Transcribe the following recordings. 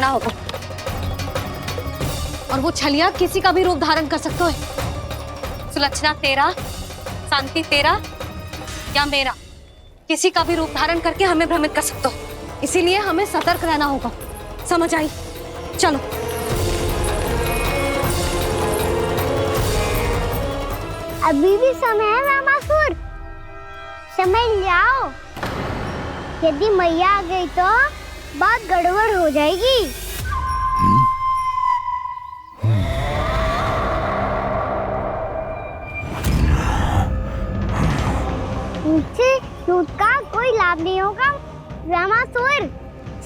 ना होगा। और वो छलिया किसी का भी रूप धारण कर सकता है। सुलक्षणा तेरा, शांति तेरा या मेरा, किसी का भी रूप धारण करके हमें भ्रमित कर सकते हो। इसीलिए हमें सतर्क रहना होगा। समझ आई? चलो। अभी भी समय है रामासुर, समझ जाओ। यदि मैया आ गई तो बात गड़बड़ हो जाएगी। मुझसे झूठ का कोई लाभ नहीं होगा। रामासुर,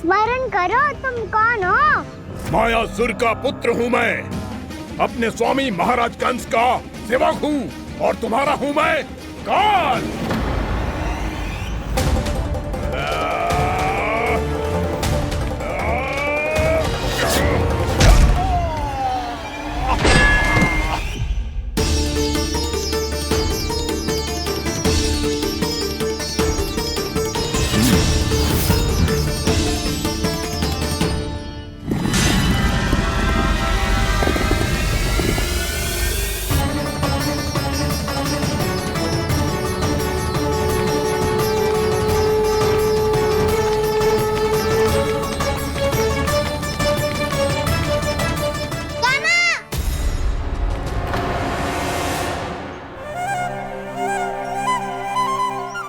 स्मरण करो तुम कौन हो। मायासुर का पुत्र हूँ मैं, अपने स्वामी महाराज कंस का सेवक हूँ और तुम्हारा हूँ मैं काल।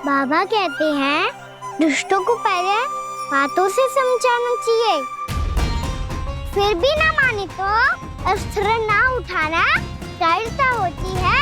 बाबा कहते हैं दुष्टों को पहले बातों से समझाना चाहिए, फिर भी ना माने तो अस्त्र ना उठाना दृढ़ता होती है।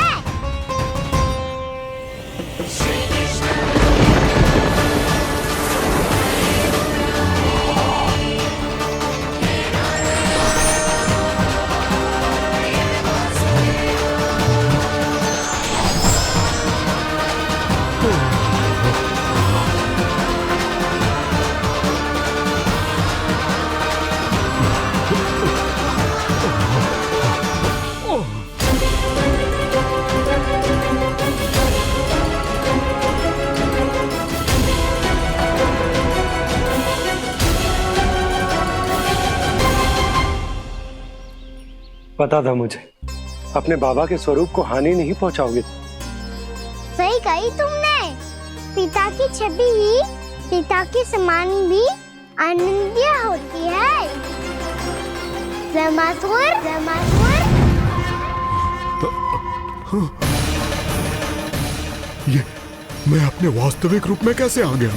पता था मुझे अपने बाबा के स्वरूप को हानि नहीं पहुंचाओगे। सही कही तुमने। पिता की छवि ही पिता के समान भी आनंदीय होती है। रामासुर, रामासुर। ये मैं अपने वास्तविक रूप में कैसे आ गया?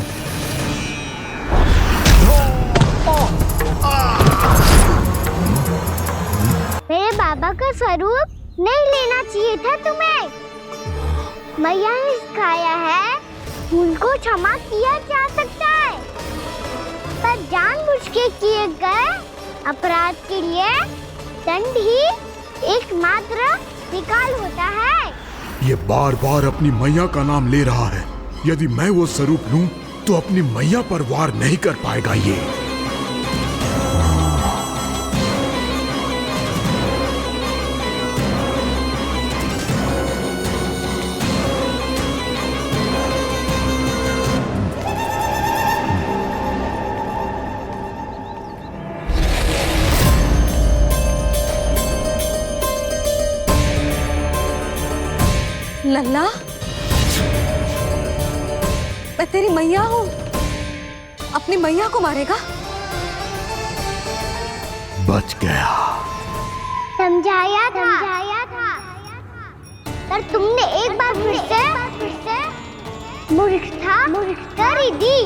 मेरे बाबा का स्वरूप नहीं लेना चाहिए था तुम्हें। मैया ने सिखाया है भूल को क्षमा किया जा सकता है, पर जानबूझ के किए गए अपराध के लिए दंड ही एकमात्र विकल्प होता है। ये बार बार अपनी मैया का नाम ले रहा है। यदि मैं वो स्वरूप लूं तो अपनी मैया पर वार नहीं कर पाएगा ये। लल्ला, मैं तेरी मैया हूँ, अपनी मैया को मारेगा? बच गया। समझाया था, पर तुमने एक बार फिर से मूर्खता कर ही दी।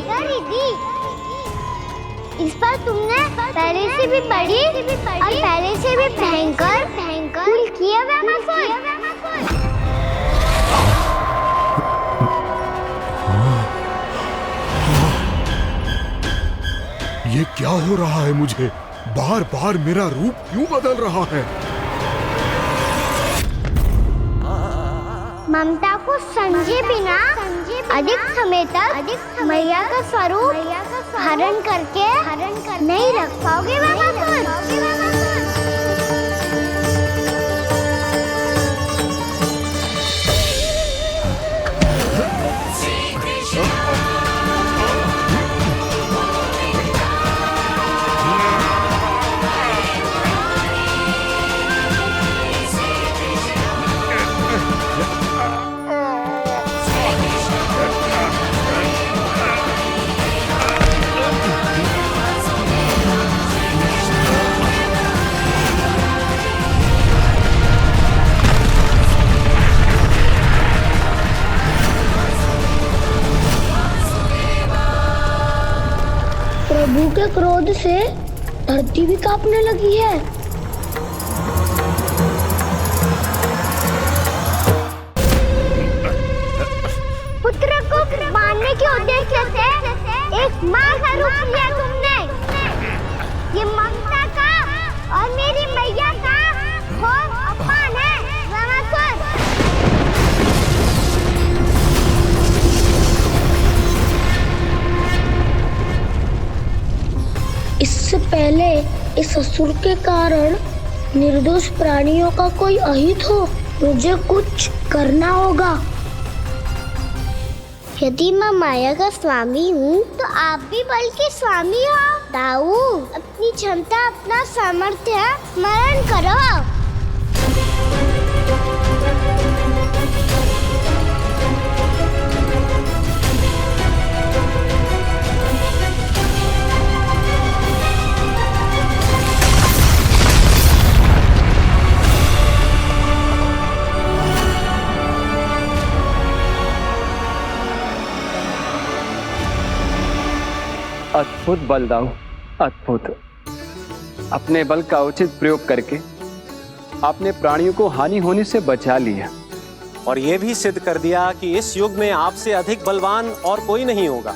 इस पर तुमने पहले से भी बड़ी और पहले से भी भयंकर भूल किया रामासुर। ये क्या हो रहा है मुझे? बार बार मेरा रूप क्यों बदल रहा है? ममता को समझे बिना अधिक समय तक मैया का स्वरूप हरण करके नहीं रख पाओगे रामासुर। शब्द से धरती भी कांपने लगी है। पुत्र को मारने के उद्देश्य से एक माँ का रूप लिया तुमने। ये ममता का और मेरी मैया का घोर अपमान है रावणासुर। इससे पहले इस असुर के कारण निर्दोष प्राणियों का कोई अहित हो, मुझे कुछ करना होगा। यदि मैं माया का स्वामी हूँ तो आप भी बल के स्वामी हो। दाऊ, अपनी क्षमता, अपना सामर्थ्य स्मरण करो। अद्भुत बलदाऊ, अद्भुत। अपने बल का उचित प्रयोग करके आपने प्राणियों को हानि होने से बचा लिया और यह भी सिद्ध कर दिया कि इस युग में आपसे अधिक बलवान और कोई नहीं होगा।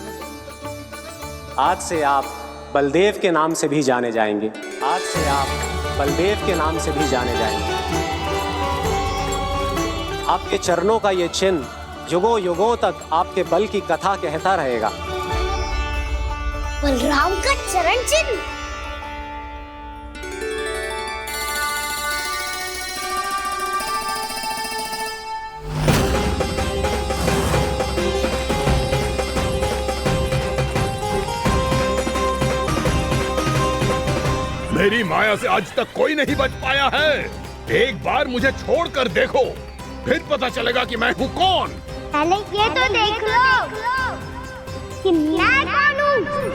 आज से आप बलदेव के नाम से भी जाने जाएंगे। आज से आप बलदेव के नाम से भी जाने जाएंगे। आपके चरणों का ये चिन्ह युगों युगों तक आपके बल की कथा कहता रहेगा। बलराम का चरण चिन्ह। मेरी माया से आज तक कोई नहीं बच पाया है। एक बार मुझे छोड़कर देखो, फिर पता चलेगा कि मैं हूँ कौन। पहले ये तो देख लो कि मैं कौन हूँ।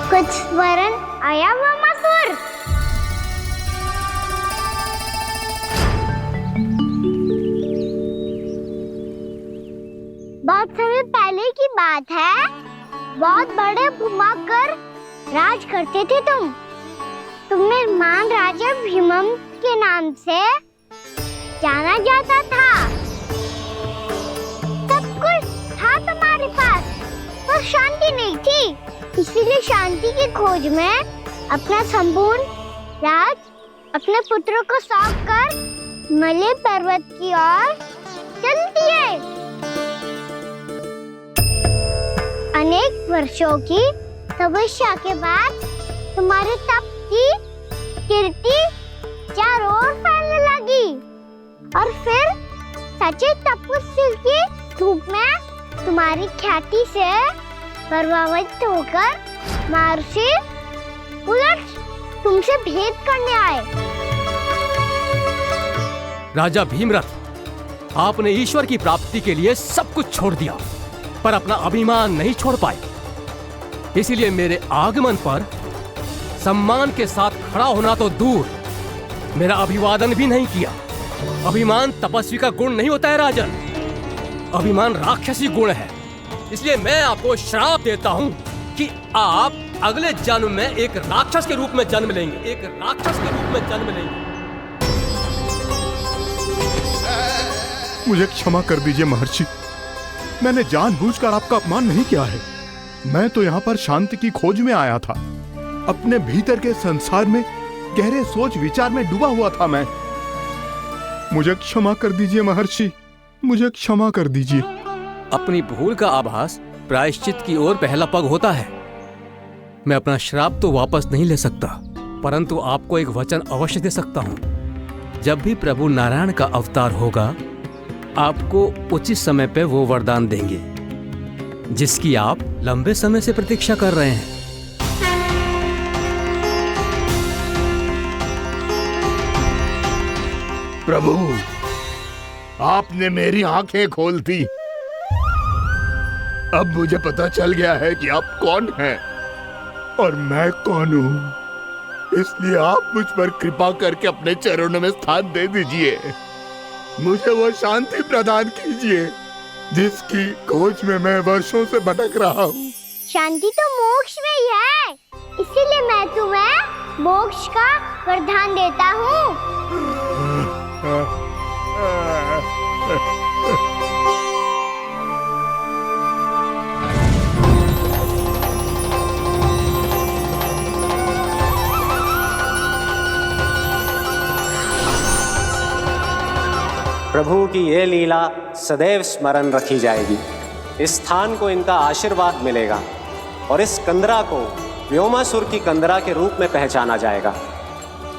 कुछ वरण आया हुआ मसूर। बहुत समय पहले की बात है। बहुत बड़े भूमाकर राज करते थे तुम। तुम्हें महान राजा भीमम के नाम से जाना जाता था। सब कुछ था तुम्हारे पास, पर शांति नहीं थी। इसीलिए शांति की खोज में अपना संपूर्ण राज अपने पुत्रों को सौंप कर मलय पर्वत की ओर चल दिए। अनेक वर्षों की तपस्या के बाद तुम्हारे तप की कीर्ति चारों ओर फैलने लगी और फिर सच्चे तपस्वी की धूप में तुम्हारी ख्याति से प्रभावित होकर महर्षि उलट तुमसे भेंट करने आए। राजा भीमरथ, आपने ईश्वर की प्राप्ति के लिए सब कुछ छोड़ दिया, पर अपना अभिमान नहीं छोड़ पाए। इसीलिए मेरे आगमन पर सम्मान के साथ खड़ा होना तो दूर, मेरा अभिवादन भी नहीं किया। अभिमान तपस्वी का गुण नहीं होता है राजन, अभिमान राक्षसी गुण है। इसलिए मैं आपको श्राप देता हूं कि आप अगले जन्म में एक राक्षस के रूप में जन्म लेंगे, एक राक्षस के रूप में जन्म लेंगे। मुझे क्षमा कर दीजिए महर्षि। मैंने जानबूझकर आपका अपमान नहीं किया है। मैं तो यहाँ पर शांति की खोज में आया था। अपने भीतर के संसार में गहरे सोच विचार में डूबा हुआ था मैं। मुझे क्षमा कर दीजिए महर्षि, मुझे क्षमा कर दीजिए। अपनी भूल का आभास प्रायश्चित की ओर पहला पग होता है। मैं अपना श्राप तो वापस नहीं ले सकता, परंतु आपको एक वचन अवश्य दे सकता हूं। जब भी प्रभु नारायण का अवतार होगा, आपको उचित समय पे वो वरदान देंगे जिसकी आप लंबे समय से प्रतीक्षा कर रहे हैं। प्रभु, आपने मेरी आंखें खोल दी। अब मुझे पता चल गया है कि आप कौन हैं और मैं कौन हूं। इसलिए आप मुझ पर कृपा करके अपने चरणों में स्थान दे दीजिए। मुझे वो शांति प्रदान कीजिए जिसकी खोज में मैं वर्षों से भटक रहा हूँ। शांति तो मोक्ष में ही है, इसीलिए मैं तुम्हें मोक्ष का वरदान देता हूँ। प्रभु की ये लीला सदैव स्मरण रखी जाएगी। इस स्थान को इनका आशीर्वाद मिलेगा और इस कंदरा को व्योमासुर की कंदरा के रूप में पहचाना जाएगा।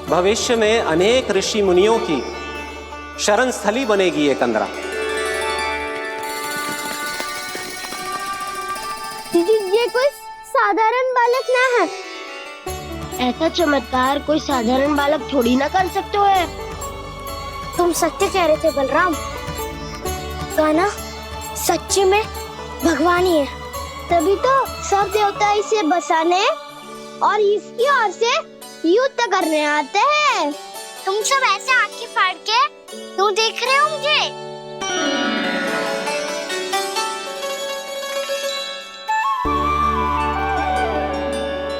भविष्य में अनेक ऋषि मुनियों की शरण स्थली बनेगी ये कंदरा। दीदी, ये कोई साधारण बालक ना है। ऐसा चमत्कार कोई साधारण बालक थोड़ी ना कर सकते हो। तुम सत्य कह रहे थे बलराम, गाना सच्चे में भगवान ही है। तभी तो सब देवता इसे बसाने और इसकी ओर से युद्ध करने आते हैं। तुम सब ऐसे आंखें फाड़ के क्यों देख रहे हो मुझे?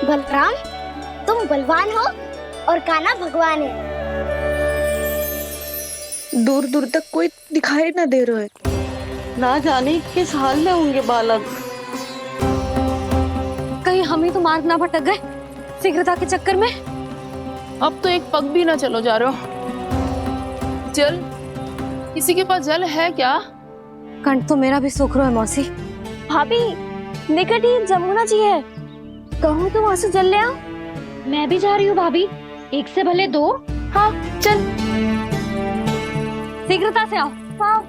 बलराम, तुम बलवान हो और कान्हा भगवान है। दूर दूर तक कोई दिखाई न दे रहा है। ना जाने किस हाल में होंगे बालक। कहीं हम ही तो मार्ग ना भटक गए शीघ्रता के चक्कर में। अब तो एक पग भी ना चलो जा रहे हो। जल, किसी के पास जल है क्या? कंठ तो मेरा भी सूख रहा है मौसी। भाभी, निकट ही जमुना जी है, कहूँ तो वहाँ से जल ले आओ। मैं भी जा रही हूँ भाभी, एक से भले दो। हाँ चल। शीघ्रता से आओ। हाँ।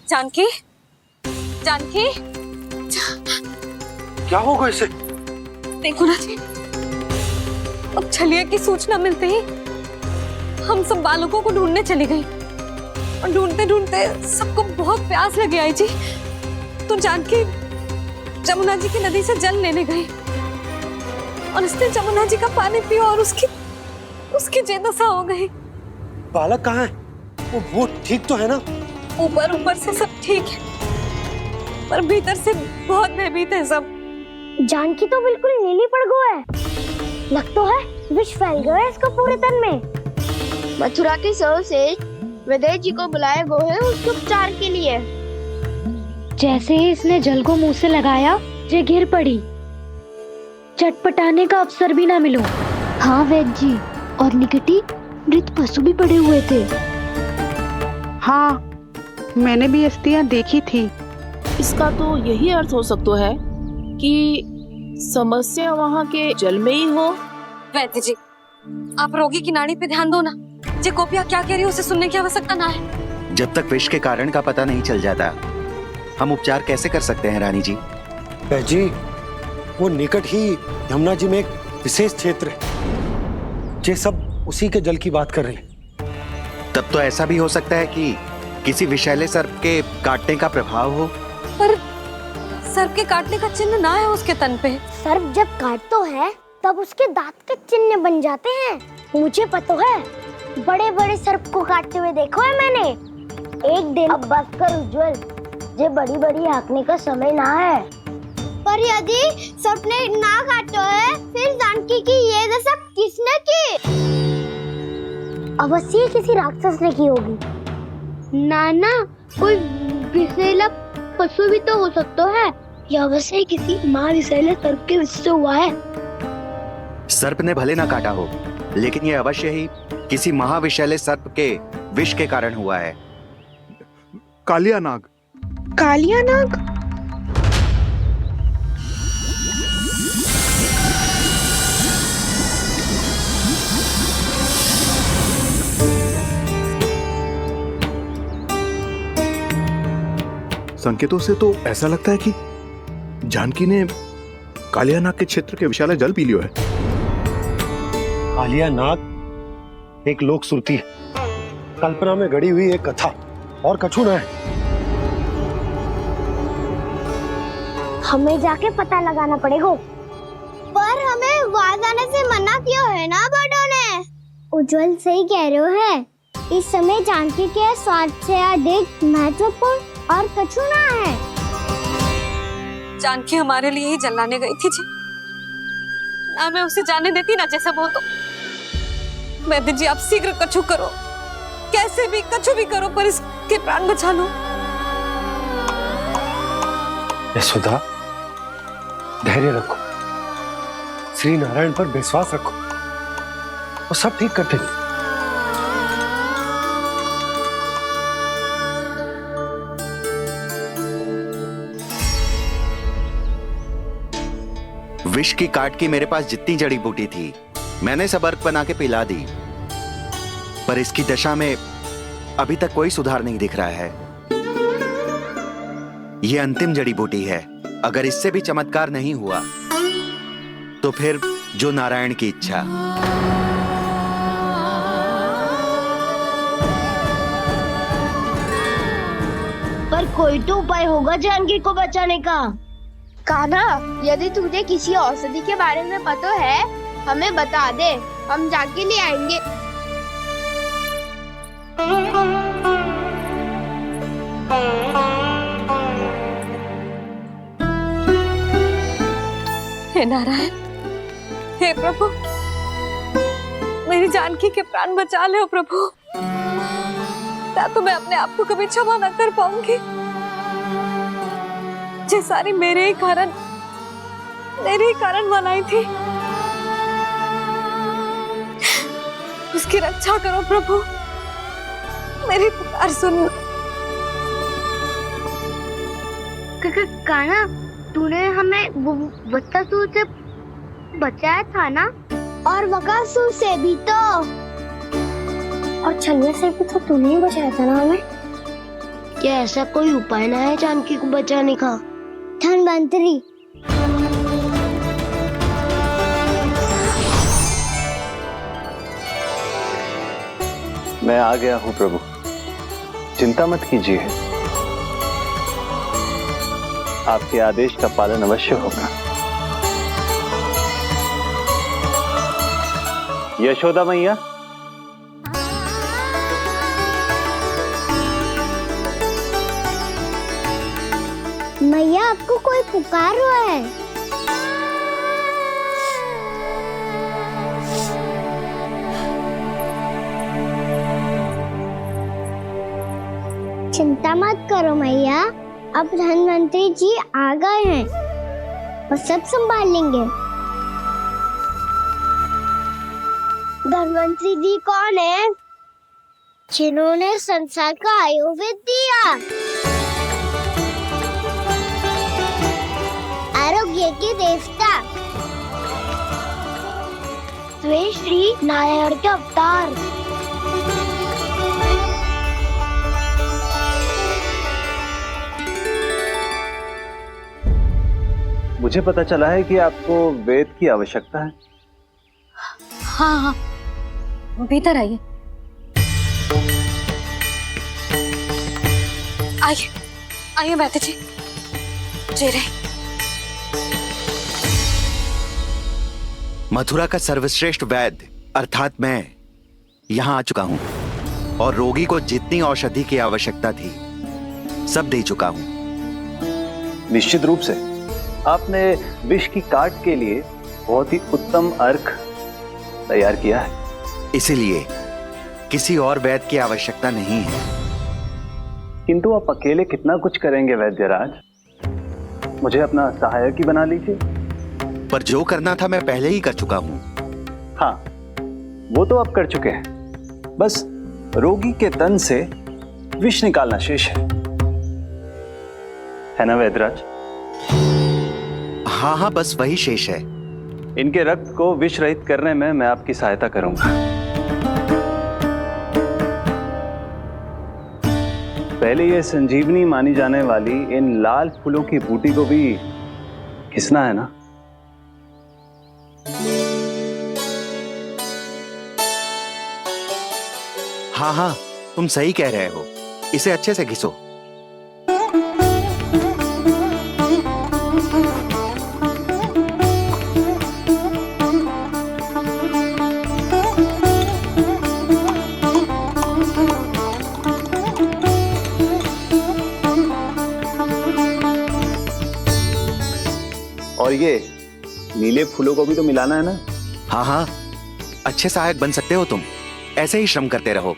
जानकी, जानकी, क्या होगा इसे? देखो ना जी, अब छलिया की सूचना मिलते ही हम सब बालकों को ढूंढने चली गई और ढूंढते ढूंढते सबको बहुत प्यास लगी आई जी। तो जानकी जमुना जी की नदी से जल लेने गई और उसने जमुना जी का पानी पिया और उसकी जेदशा हो गई। बालक कहाँ है? वो ठीक तो है ना? ऊपर से सब ठीक है, पर भीतर से बहुत भयभीत है सब। जानकी तो बिल्कुल नीली पड़ गया है। लग तो है विष फैल गया है इसको पूरे तन में। मथुरा के सर्वश्रेष्ठ विदेह जी को बुलाए गए हैं उसके उपचार के लिए। जैसे ही इसने जल को मुंह से लगाया, ये गिर पड़ी चटपटाने का अवसर भी ना मिलो। हाँ वैद्य जी, और निकटी मृत पशु भी पड़े हुए थे। हाँ, मैंने भी अस्थियां देखी थी। इसका तो यही अर्थ हो सकता है कि समस्या वहाँ के जल में ही हो। वैद्य जी, आप रोगी की नाड़ी पे ध्यान दो ना। जे गोपिया क्या कह रही है उसे सुनने की आवश्यकता ना है। जब तक विष के कारण का पता नहीं चल जाता, हम उपचार कैसे कर सकते हैं रानी जी? जी, वो निकट ही यमुना जी में एक विशेष क्षेत्र है। ये सब उसी के जल की बात कर रहे हैं। तब तो ऐसा भी हो सकता है कि किसी विषैले सर्प के काटने का प्रभाव हो। पर सर्प के काटने का चिन्ह ना है उसके तन पे। सर्प जब काटता है तब उसके दांत के चिन्ह बन जाते हैं। मुझे पता है, बड़े बड़े सर्प को काटते हुए देखो है मैंने। एक दिन अब बस कर उज्जवल, ये बड़ी बड़ी हाँकने का समय ना है। पर यदि सर्प ने ना काटा है, फिर जानकी की ये दशा किसने की? अवश्य किसी राक्षस ने की होगी। नाना, कोई विषैला पशु भी तो हो सकता है। यह अवश्य किसी महाविषैले सर्प के विष से हुआ है। सर्प ने भले ना काटा हो, लेकिन ये अवश्य ही किसी महाविषैले सर्प के विष के कारण हुआ है। कालिया नाग। कालिया नाग? संकेतों से तो ऐसा लगता है कि जानकी ने कालिया नाग के क्षेत्र के विशाल जल पी लियो है। कालिया नाग एक लोक श्रुति है, कल्पना में गढ़ी हुई एक कथा, और कछु न है। हमें जाके पता लगाना पड़ेगा। पर हमें वहां जाने से मना किया है ना बड़ों ने। उज्जवल सही कह रहे हो है। इस समय जानकी के स्वार्थ से अधिक महत्वपूर्ण और कछु ना है। जानकी हमारे लिए ही जलाने गई थी जी। ना मैं उसे जाने देती ना जैसा वो तो। वैद्य जी, आप शीघ्र कछु करो, कैसे भी कछु भी करो, पर इसके प्राण बचा लो। यशोदा, धैर्य रखो, श्री नारायण पर विश्वास रखो, वो सब ठीक करते हैं। विष की काट की मेरे पास जितनी जड़ी बूटी थी, मैंने सब अर्क बना के पिला दी, पर इसकी दशा में अभी तक कोई सुधार नहीं दिख रहा है। यह अंतिम जड़ी बूटी है। अगर इससे भी चमत्कार नहीं हुआ तो फिर जो नारायण की इच्छा। पर कोई तो उपाय होगा जानकी को बचाने का। कान्हा, यदि तुझे किसी औषधि के बारे में पता है, हमें बता दे, हम जाके ले आएंगे। हे नारायण, हे प्रभु, मेरी जानकी के प्राण बचा ले प्रभु। या तो मैं अपने आप को कभी क्षमा न कर पाऊंगी। ये सारी मेरे ही कारण बनाई थी। उसकी रक्षा करो प्रभु, मेरी पुकार सुनो। कान्हा, तूने हमें बकासुर से बचाया था ना? और बकासुर से भी तो, और छन्ने से भी तो तूने ही बचाया था ना हमें। क्या ऐसा कोई उपाय ना है जानकी को बचाने का? धन्वंतरी, मैं आ गया हूं प्रभु, चिंता मत कीजिए, आपके आदेश का पालन अवश्य होगा। यशोदा मैया, मैया आपको कोई पुकार रहा है। चिंता मत करो मैया, अब धन्वंतरी जी आ गए हैं, वो सब संभाल लेंगे। धन्वंतरी जी कौन है? जिन्होंने संसार का आयुर्वेद दिया, आरोग्य के देवता, वे श्री नारायण के अवतार। मुझे पता चला है कि आपको वेद की आवश्यकता है। हाँ हाँ, भीतर आइए। आइए आइए बैठे जी। जी रहे। मथुरा का सर्वश्रेष्ठ वैद्य अर्थात मैं यहाँ आ चुका हूँ और रोगी को जितनी औषधि की आवश्यकता थी सब दे चुका हूँ। निश्चित रूप से आपने विष की काट के लिए बहुत ही उत्तम अर्क तैयार किया है। इसीलिए किसी और वैद्य की आवश्यकता नहीं है। किंतु आप अकेले कितना कुछ करेंगे वैद्यराज? मुझे अपना सहायक ही बना लीजिए। पर जो करना था मैं पहले ही कर चुका हूँ। हाँ, वो तो आप कर चुके हैं। बस रोगी के तन से विष निकालना शेष है ना वैद्यराज? हाँ हाँ, बस वही शेष है। इनके रक्त को विष रहित करने में मैं आपकी सहायता करूंगा। पहले ये संजीवनी मानी जाने वाली इन लाल फूलों की बूटी को भी घिसना है ना? हाँ हाँ, तुम सही कह रहे हो। इसे अच्छे से घिसो। और ये नीले फूलों को भी तो मिलाना है ना? हाँ हाँ, अच्छे सहायक बन सकते हो तुम। ऐसे ही श्रम करते रहो।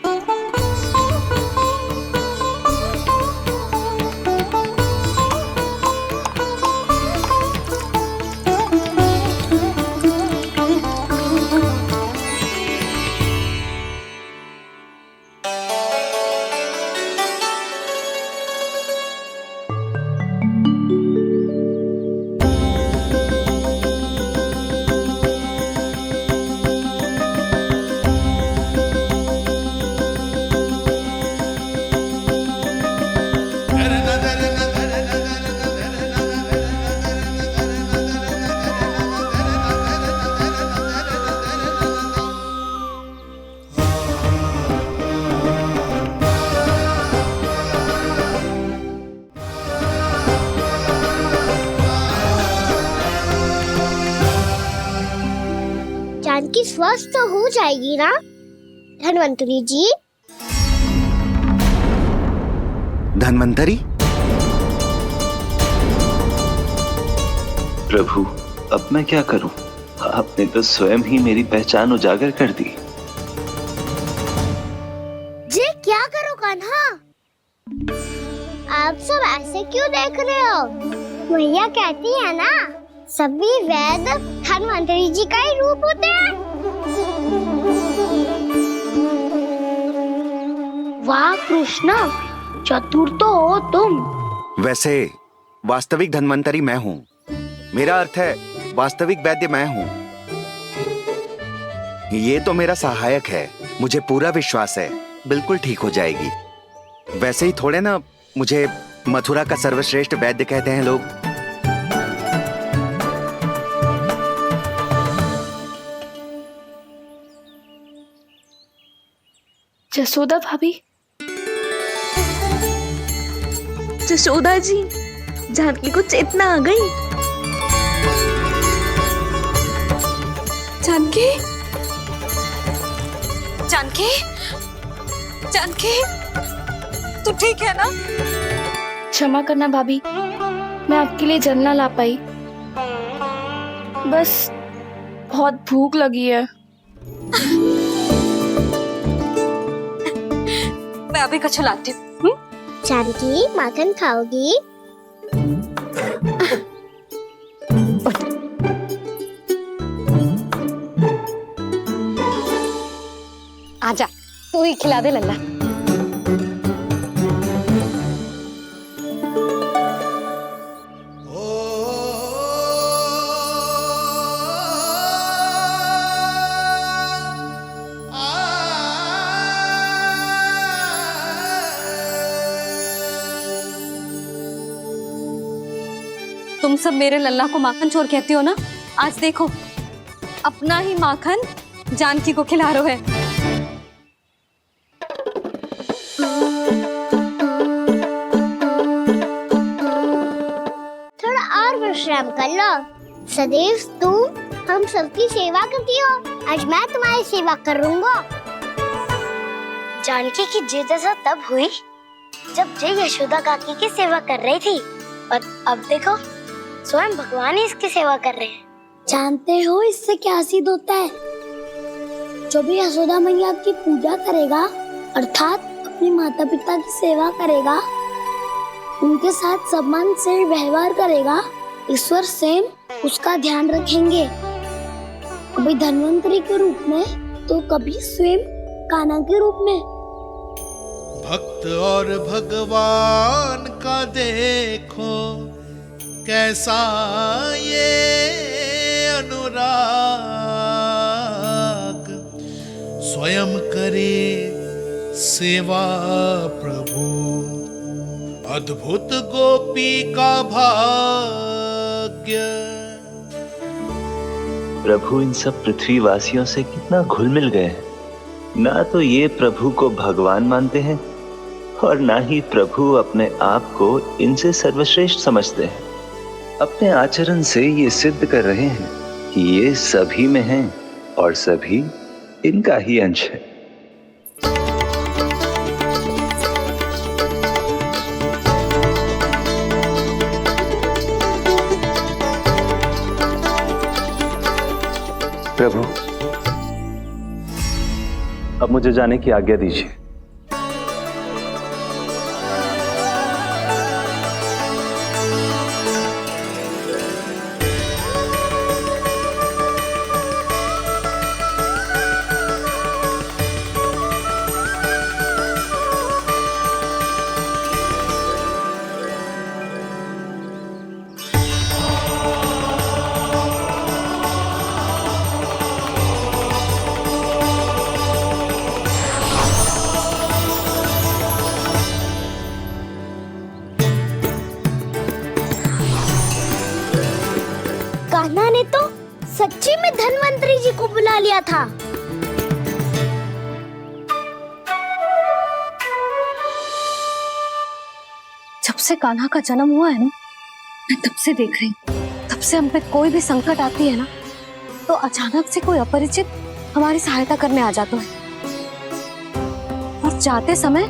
जानकी स्वस्थ हो जाएगी ना धन्वंतरी जी? धन्वंतरी? प्रभु, अब मैं क्या करूं? आपने तो स्वयं ही मेरी पहचान उजागर कर दी। जी क्या करो कान्हा? आप सब ऐसे क्यों देख रहे हो? मैया कहती है ना, सभी वैद्य धन्वंतरी जी का ही रूप होते हैं। वाह कृष्णा, चतुर तो हो तुम। वैसे वास्तविक धन्वंतरी मैं हूँ। मेरा अर्थ है वास्तविक वैद्य मैं हूँ। ये तो मेरा सहायक है। मुझे पूरा विश्वास है बिल्कुल ठीक हो जाएगी। वैसे ही थोड़े ना मुझे मथुरा का सर्वश्रेष्ठ वैद्य कहते हैं लोग। जसोदा भाभी, जसोदा जी, जानकी को चेतना आ गई। जानकी, जानकी, जानकी, तू ठीक है ना? क्षमा करना भाभी, मैं आपके लिए जल ना ला पाई। बस बहुत भूख लगी है। मैं अभी कछु लाती हूँ। जानकी माखन खाओगी? आजा, तू ही खिला दे लल्ला। तुम सब मेरे लल्ला को माखन चोर कहती हो ना, आज देखो अपना ही माखन जानकी को खिला रहे है। थोड़ा और विश्राम कर लो। सदैव तुम हम सबकी सेवा करती हो, आज मैं तुम्हारी सेवा करूंगा। जानकी की जिद तब हुई जब जय यशोदा काकी की सेवा कर रही थी, और अब देखो स्वयं भगवान ही इसकी सेवा कर रहे हैं। जानते हो इससे क्या सिद्ध होता है? जो भी यशोदा मैया की पूजा करेगा, अर्थात अपने माता पिता की सेवा करेगा, उनके साथ सम्मान से व्यवहार करेगा, ईश्वर स्वयं उसका ध्यान रखेंगे। कभी धन्वंतरी के रूप में तो कभी स्वयं कान्हा के रूप में। भक्त और भगवान का देखो कैसा ये अनुराग, स्वयं करे सेवा प्रभु, अद्भुत गोपी का भाग्य। प्रभु इन सब पृथ्वीवासियों से कितना घुल मिल गए हैं। ना तो ये प्रभु को भगवान मानते हैं और ना ही प्रभु अपने आप को इनसे सर्वश्रेष्ठ समझते हैं। अपने आचरण से ये सिद्ध कर रहे हैं कि ये सभी में हैं और सभी इनका ही अंश है। प्रभु, अब मुझे जाने की आज्ञा दीजिए। कान्हा ने तो सच्ची में धन्वंतरी जी को बुला लिया था। जब से कान्हा का जन्म हुआ है ना, मैं तब से देख रही हूँ, तब से हम पे कोई भी संकट आती है ना, तो अचानक से कोई अपरिचित हमारी सहायता करने आ जाता है, और जाते समय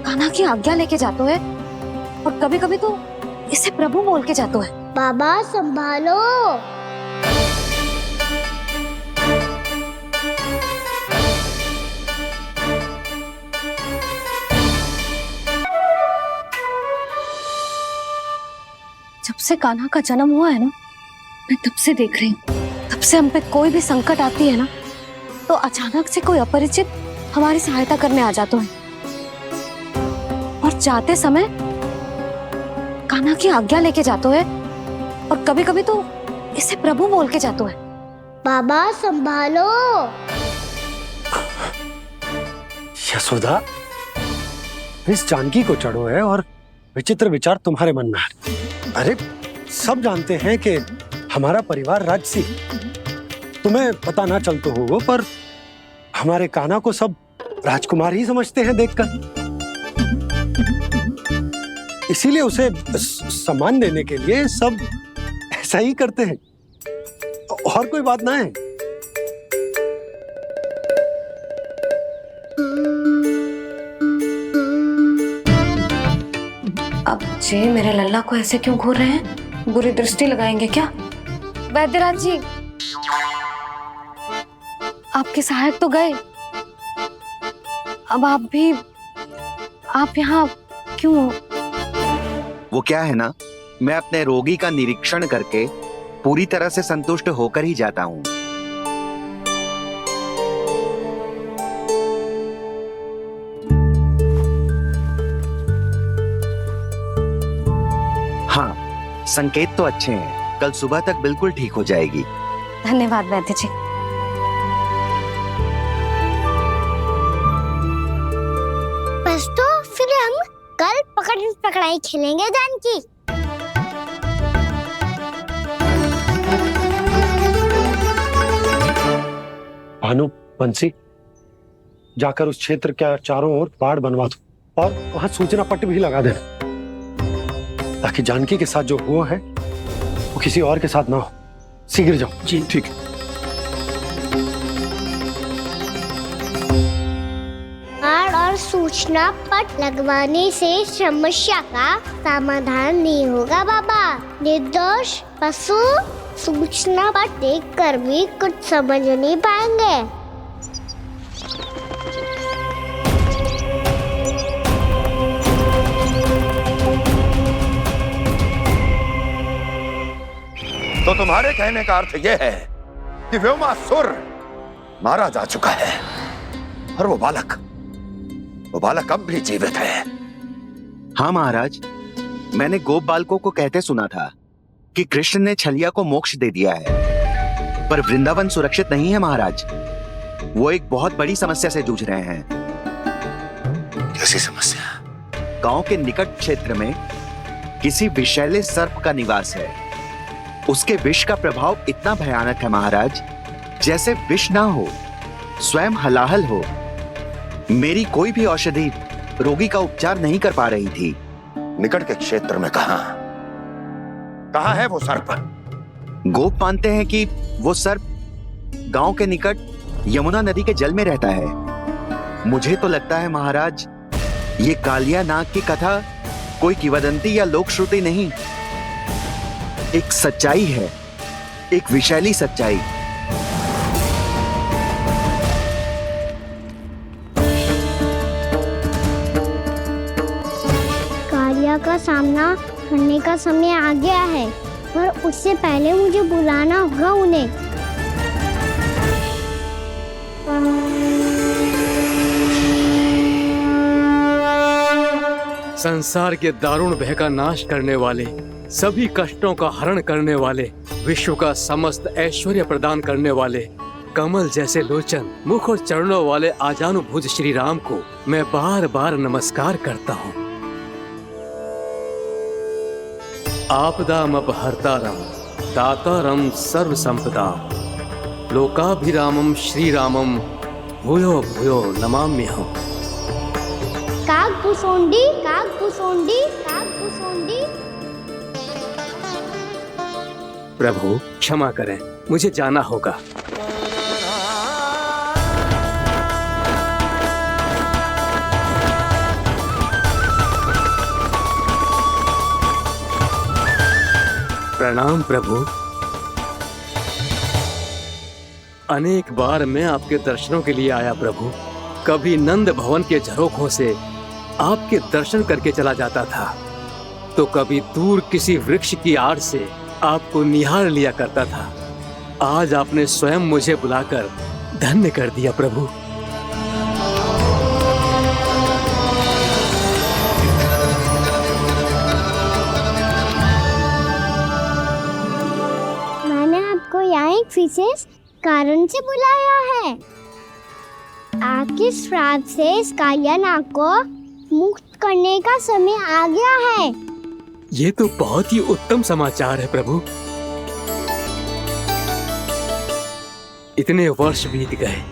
कान्हा की आज्ञा लेके जाते है, और कभी कभी तो इसे प्रभु बोल के जाते है। बाबा संभालो। जब से कान्हा का जन्म हुआ है ना, मैं तब से देख रही हूँ, तब से हम पे कोई भी संकट आती है ना, तो अचानक से कोई अपरिचित हमारी सहायता करने आ जाते हैं, और जाते समय कान्हा की आज्ञा लेके जाते हैं, और कभी कभी तो इसे प्रभु बोल के जाते हैं। बाबा संभालो। यशोदा, इस जानकी को चढ़ो है और विचित्र विचार तुम्हारे मन में है। अरे सब जानते हैं कि हमारा परिवार राजसी, तुम्हें पता ना चलता होगा, पर हमारे कान्हा को सब राजकुमार ही समझते हैं देखकर। इसीलिए उसे सम्मान देने के लिए सब ऐसा ही करते हैं, और कोई बात ना है। अब जे मेरे लल्ला को ऐसे क्यों घूर रहे हैं? बुरी दृष्टि लगाएंगे क्या? वैद्यराज जी, आपके सहायक तो गए, अब आप यहाँ क्यों? वो क्या है ना, मैं अपने रोगी का निरीक्षण करके पूरी तरह से संतुष्ट होकर ही जाता हूँ। संकेत तो अच्छे हैं, कल सुबह तक बिल्कुल ठीक हो जाएगी। धन्यवाद वैद्य जी। बस तो फिर हम कल पकड़न पकड़ाई खेलेंगे जानकी। भानु, बंसी, जाकर उस क्षेत्र के चारों ओर बाड़ बनवा दो और वहां सूचना पट्टी भी लगा देना, ताकि जानकी के साथ जो हुआ है वो किसी और के साथ ना हो। शीघ्र जाओ। जी ठीक है। बाड़ और सूचना पट लगवाने से समस्या का समाधान नहीं होगा बाबा। निर्दोष पशु सूचना पट देखकर भी कुछ समझ नहीं पाएंगे। तो तुम्हारे कहने का अर्थ यह है कि व्योमासुर मारा जा चुका है और वो बालक अब भी जीवित है। हाँ महाराज, मैंने गोप बालकों को कहते सुना था कि कृष्ण ने छलिया को मोक्ष दे दिया है, पर वृंदावन सुरक्षित नहीं है महाराज। वो एक बहुत बड़ी समस्या से जूझ रहे हैं। कैसी समस्या? गांव के निकट क्षेत्र में किसी विषैले सर्प का निवास है। उसके विष का प्रभाव इतना भयानक है महाराज, जैसे विष ना हो, स्वयं हलाहल हो। मेरी कोई भी औषधि रोगी का उपचार नहीं कर पा रही थी। निकट के क्षेत्र में कहां है वो सर्प? गोप मानते हैं कि वो सर्प गांव के निकट यमुना नदी के जल में रहता है। मुझे तो लगता है महाराज, ये कालिया नाग की कथा कोई किंवदंती या लोक श्रुति नहीं, एक सच्चाई है, एक विषैली सच्चाई। कालिया का सामना करने का समय आ गया है, पर उससे पहले मुझे बुलाना होगा उन्हें। संसार के दारुण भय का नाश करने वाले, सभी कष्टों का हरण करने वाले, विश्व का समस्त ऐश्वर्य प्रदान करने वाले, कमल जैसे लोचन, मुख और चरणों वाले आजानुभुज श्री राम को मैं बार बार नमस्कार करता हूँ। आपदामपहर्तारं दातारं सर्व संपदाम लोकाभिरामं श्री रामम भूयो भूयो नमाम्यहम्। कागभूसोंडी, कागभूसोंडी, कागभूसोंडी। प्रभु क्षमा करें, मुझे जाना होगा। प्रणाम प्रभु। अनेक बार मैं आपके दर्शनों के लिए आया प्रभु। कभी नंद भवन के झरोखों से आपके दर्शन करके चला जाता था, तो कभी दूर किसी वृक्ष की आड़ से आपको निहार लिया करता था। आज आपने स्वयं मुझे बुलाकर धन्य कर दिया प्रभु। मैंने आपको यहाँ एक विशेष कारण से बुलाया है। आपके श्राप से इस कालिया नाग को मुक्त करने का समय आ गया है। ये तो बहुत ही उत्तम समाचार है प्रभु। इतने वर्ष बीत गए,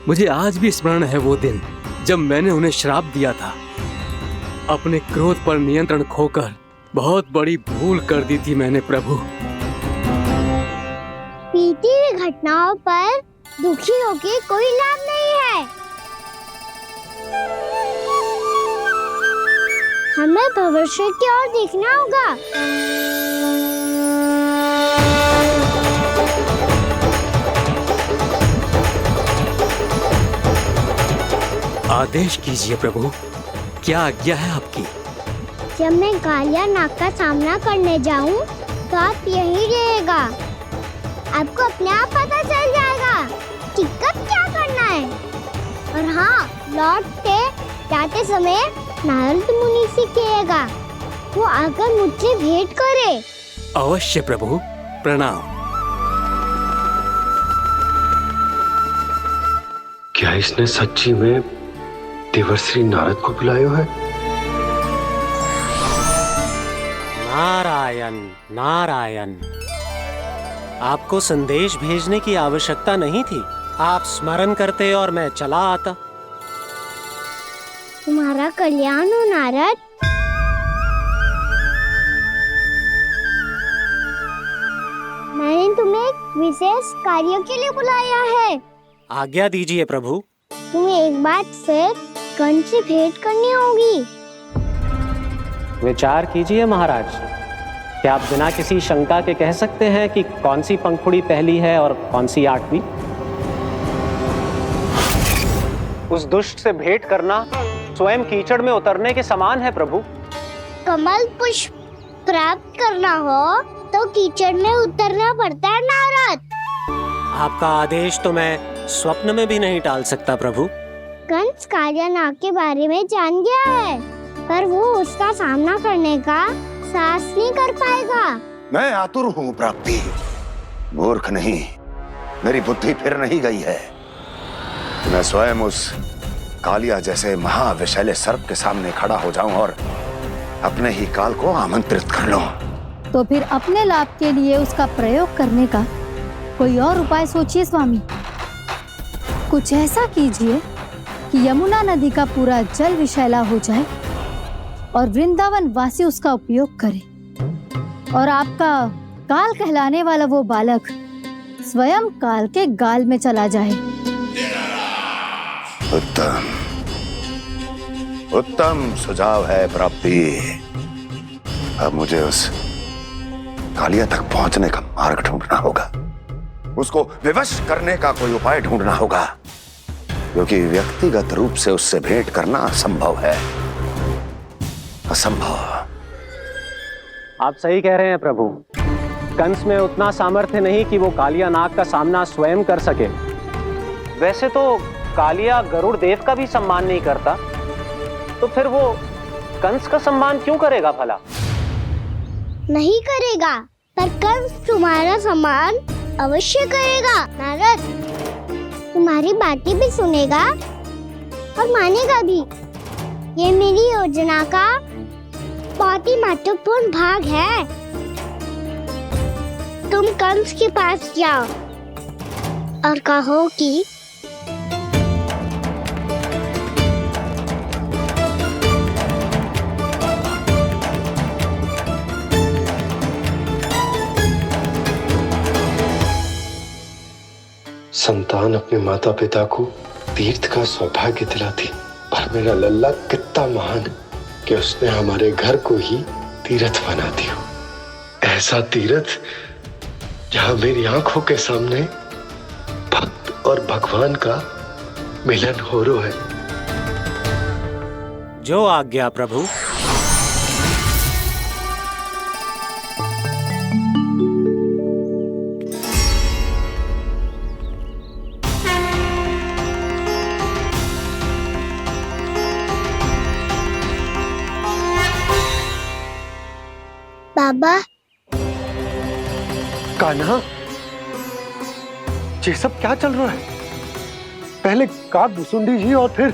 मुझे आज भी स्मरण है वो दिन जब मैंने उन्हें श्राप दिया था। अपने क्रोध पर नियंत्रण खोकर बहुत बड़ी भूल कर दी थी मैंने प्रभु। बीती हुई घटनाओं पर दुखी होके कोई लाभ नहीं है। हमें भविष्य की ओर देखना होगा। आदेश कीजिए प्रभु, क्या आज्ञा है आपकी? जब मैं कालिया नाग का सामना करने जाऊं, तो आप यहीं रहिएगा। आपको अपने आप पता चल जाएगा कि कब क्या करना है। और हाँ, लौटते जाते समय नारद मुनि से कहिएगा, वो आकर मुझसे भेंट करे। अवश्य प्रभु, प्रणाम। क्या इसने सच्ची में देवर्षि नारद को बुलाया है? नारायण नारायण, आपको संदेश भेजने की आवश्यकता नहीं थी। आप स्मरण करते और मैं चला आता। तुम्हारा कल्याण हो नारद। मैंने तुम्हें एक विशेष कार्य के लिए बुलाया है। आज्ञा दीजिए प्रभु। तुम्हें एक बार फिर कंस से भेंट करनी होगी। विचार कीजिए महाराज, क्या आप बिना किसी शंका के कह सकते हैं कि कौन सी पंखुड़ी पहली है और कौन सी 8वीं? उस दुष्ट से भेंट करना स्वयं कीचड़ में उतरने के समान है प्रभु। कमल पुष्प प्राप्त करना हो तो कीचड़ में उतरना पड़ता है नारद। आपका आदेश तो मैं स्वप्न में भी नहीं टाल सकता प्रभु। कंस कालियानाग के बारे में जान गया है, पर वो उसका सामना करने का साहस नहीं कर पाएगा। मैं आतुर हूँ प्राप्ति, मूर्ख नहीं। मेरी बुद्धि फिर नहीं गई है। मैं स्वयं उस कालिया जैसे महाविषैले सर्प के सामने खड़ा हो जाऊं और अपने ही काल को आमंत्रित कर लूं। तो फिर अपने लाभ के लिए उसका प्रयोग करने का कोई और उपाय सोचिए स्वामी। कुछ ऐसा कीजिए कि यमुना नदी का पूरा जल विषैला हो जाए और वृंदावन वासी उसका उपयोग करे, और आपका काल कहलाने वाला वो बालक स्वयं काल के गाल में चला जाए। उत्तम उत्तम सुझाव है प्राप्ति। अब मुझे उस कालिया तक पहुंचने का मार्ग ढूंढना होगा। उसको विवश करने का कोई उपाय ढूंढना होगा, क्योंकि व्यक्तिगत रूप से उससे भेंट करना असंभव है। असंभव। आप सही कह रहे हैं प्रभु। कंस में उतना सामर्थ्य नहीं कि वो कालिया नाग का सामना स्वयं कर सके। वैसे तो कालिया गरुड़ देव का भी सम्मान नहीं करता, तो फिर वो कंस का सम्मान क्यों करेगा भला? नहीं करेगा, पर कंस तुम्हारा सम्मान अवश्य करेगा नारद। तुम्हारी बातें भी सुनेगा और मानेगा भी। ये मेरी योजना का बहुत ही महत्वपूर्ण भाग है। तुम कंस के पास जाओ और कहो कि संतान अपने माता पिता को तीर्थ का सौभाग्य दिलाती, पर मेरा लल्ला कितना महान कि उसने हमारे घर को ही तीर्थ बना दिया। ऐसा तीर्थ जहां मेरी आंखों के सामने भक्त और भगवान का मिलन हो रहा है। जो आज्ञा प्रभु। बाबा। कान्हा, ये सब क्या चल रहा है? पहले काक भुसुंडी जी और फिर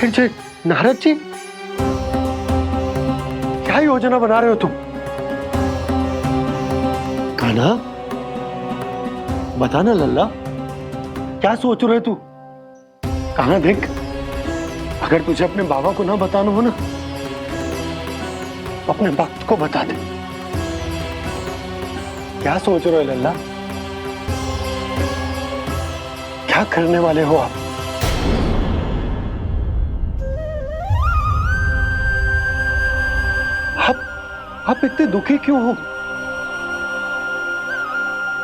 जे नारद जी। क्या योजना बना रहे हो तुम? कान्हा, बताना लल्ला, क्या सोच रहे तू? कान्हा देख, अगर तुझे अपने बाबा को ना बताना हो ना, अपने भक्त को बता दे। क्या सोच रहे हो लल्ला? क्या करने वाले हो आप? आप इतने दुखी क्यों हो?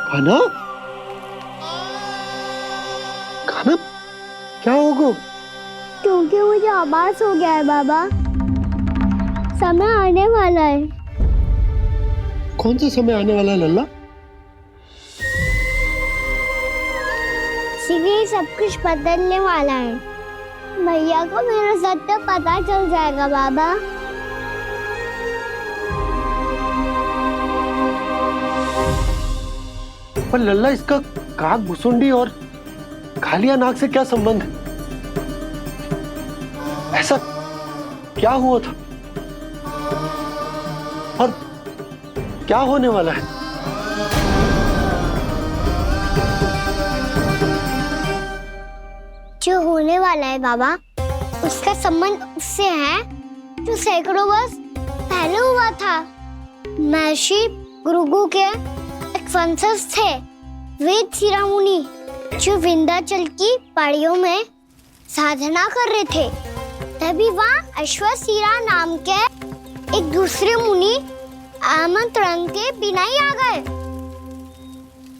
कान्हा, कान्हा, क्या होगा? क्योंकि मुझे आभास हो गया है बाबा, समय आने वाला है। कौन सा समय आने वाला है लल्ला? शीघ्र सब कुछ बदलने वाला है। भैया को मेरा सत्य पता चल जाएगा बाबा। पर लल्ला, इसका काक भुसुंडी और कालिया नाग से क्या संबंध है? ऐसा क्या हुआ था और क्या होने वाला है? जो होने वाला है बाबा, उसका संबंध उससे है जो सैकड़ों वर्ष पहले हुआ था। महर्षि भृगु के एक वंशज थे वेद शिरोमुनि, जो विंध्याचल की पहाड़ियों में साधना कर रहे थे। तभी वहाँ अश्वशिरा नाम के एक दूसरे मुनि आमंत्रण के बिना ही आ गए।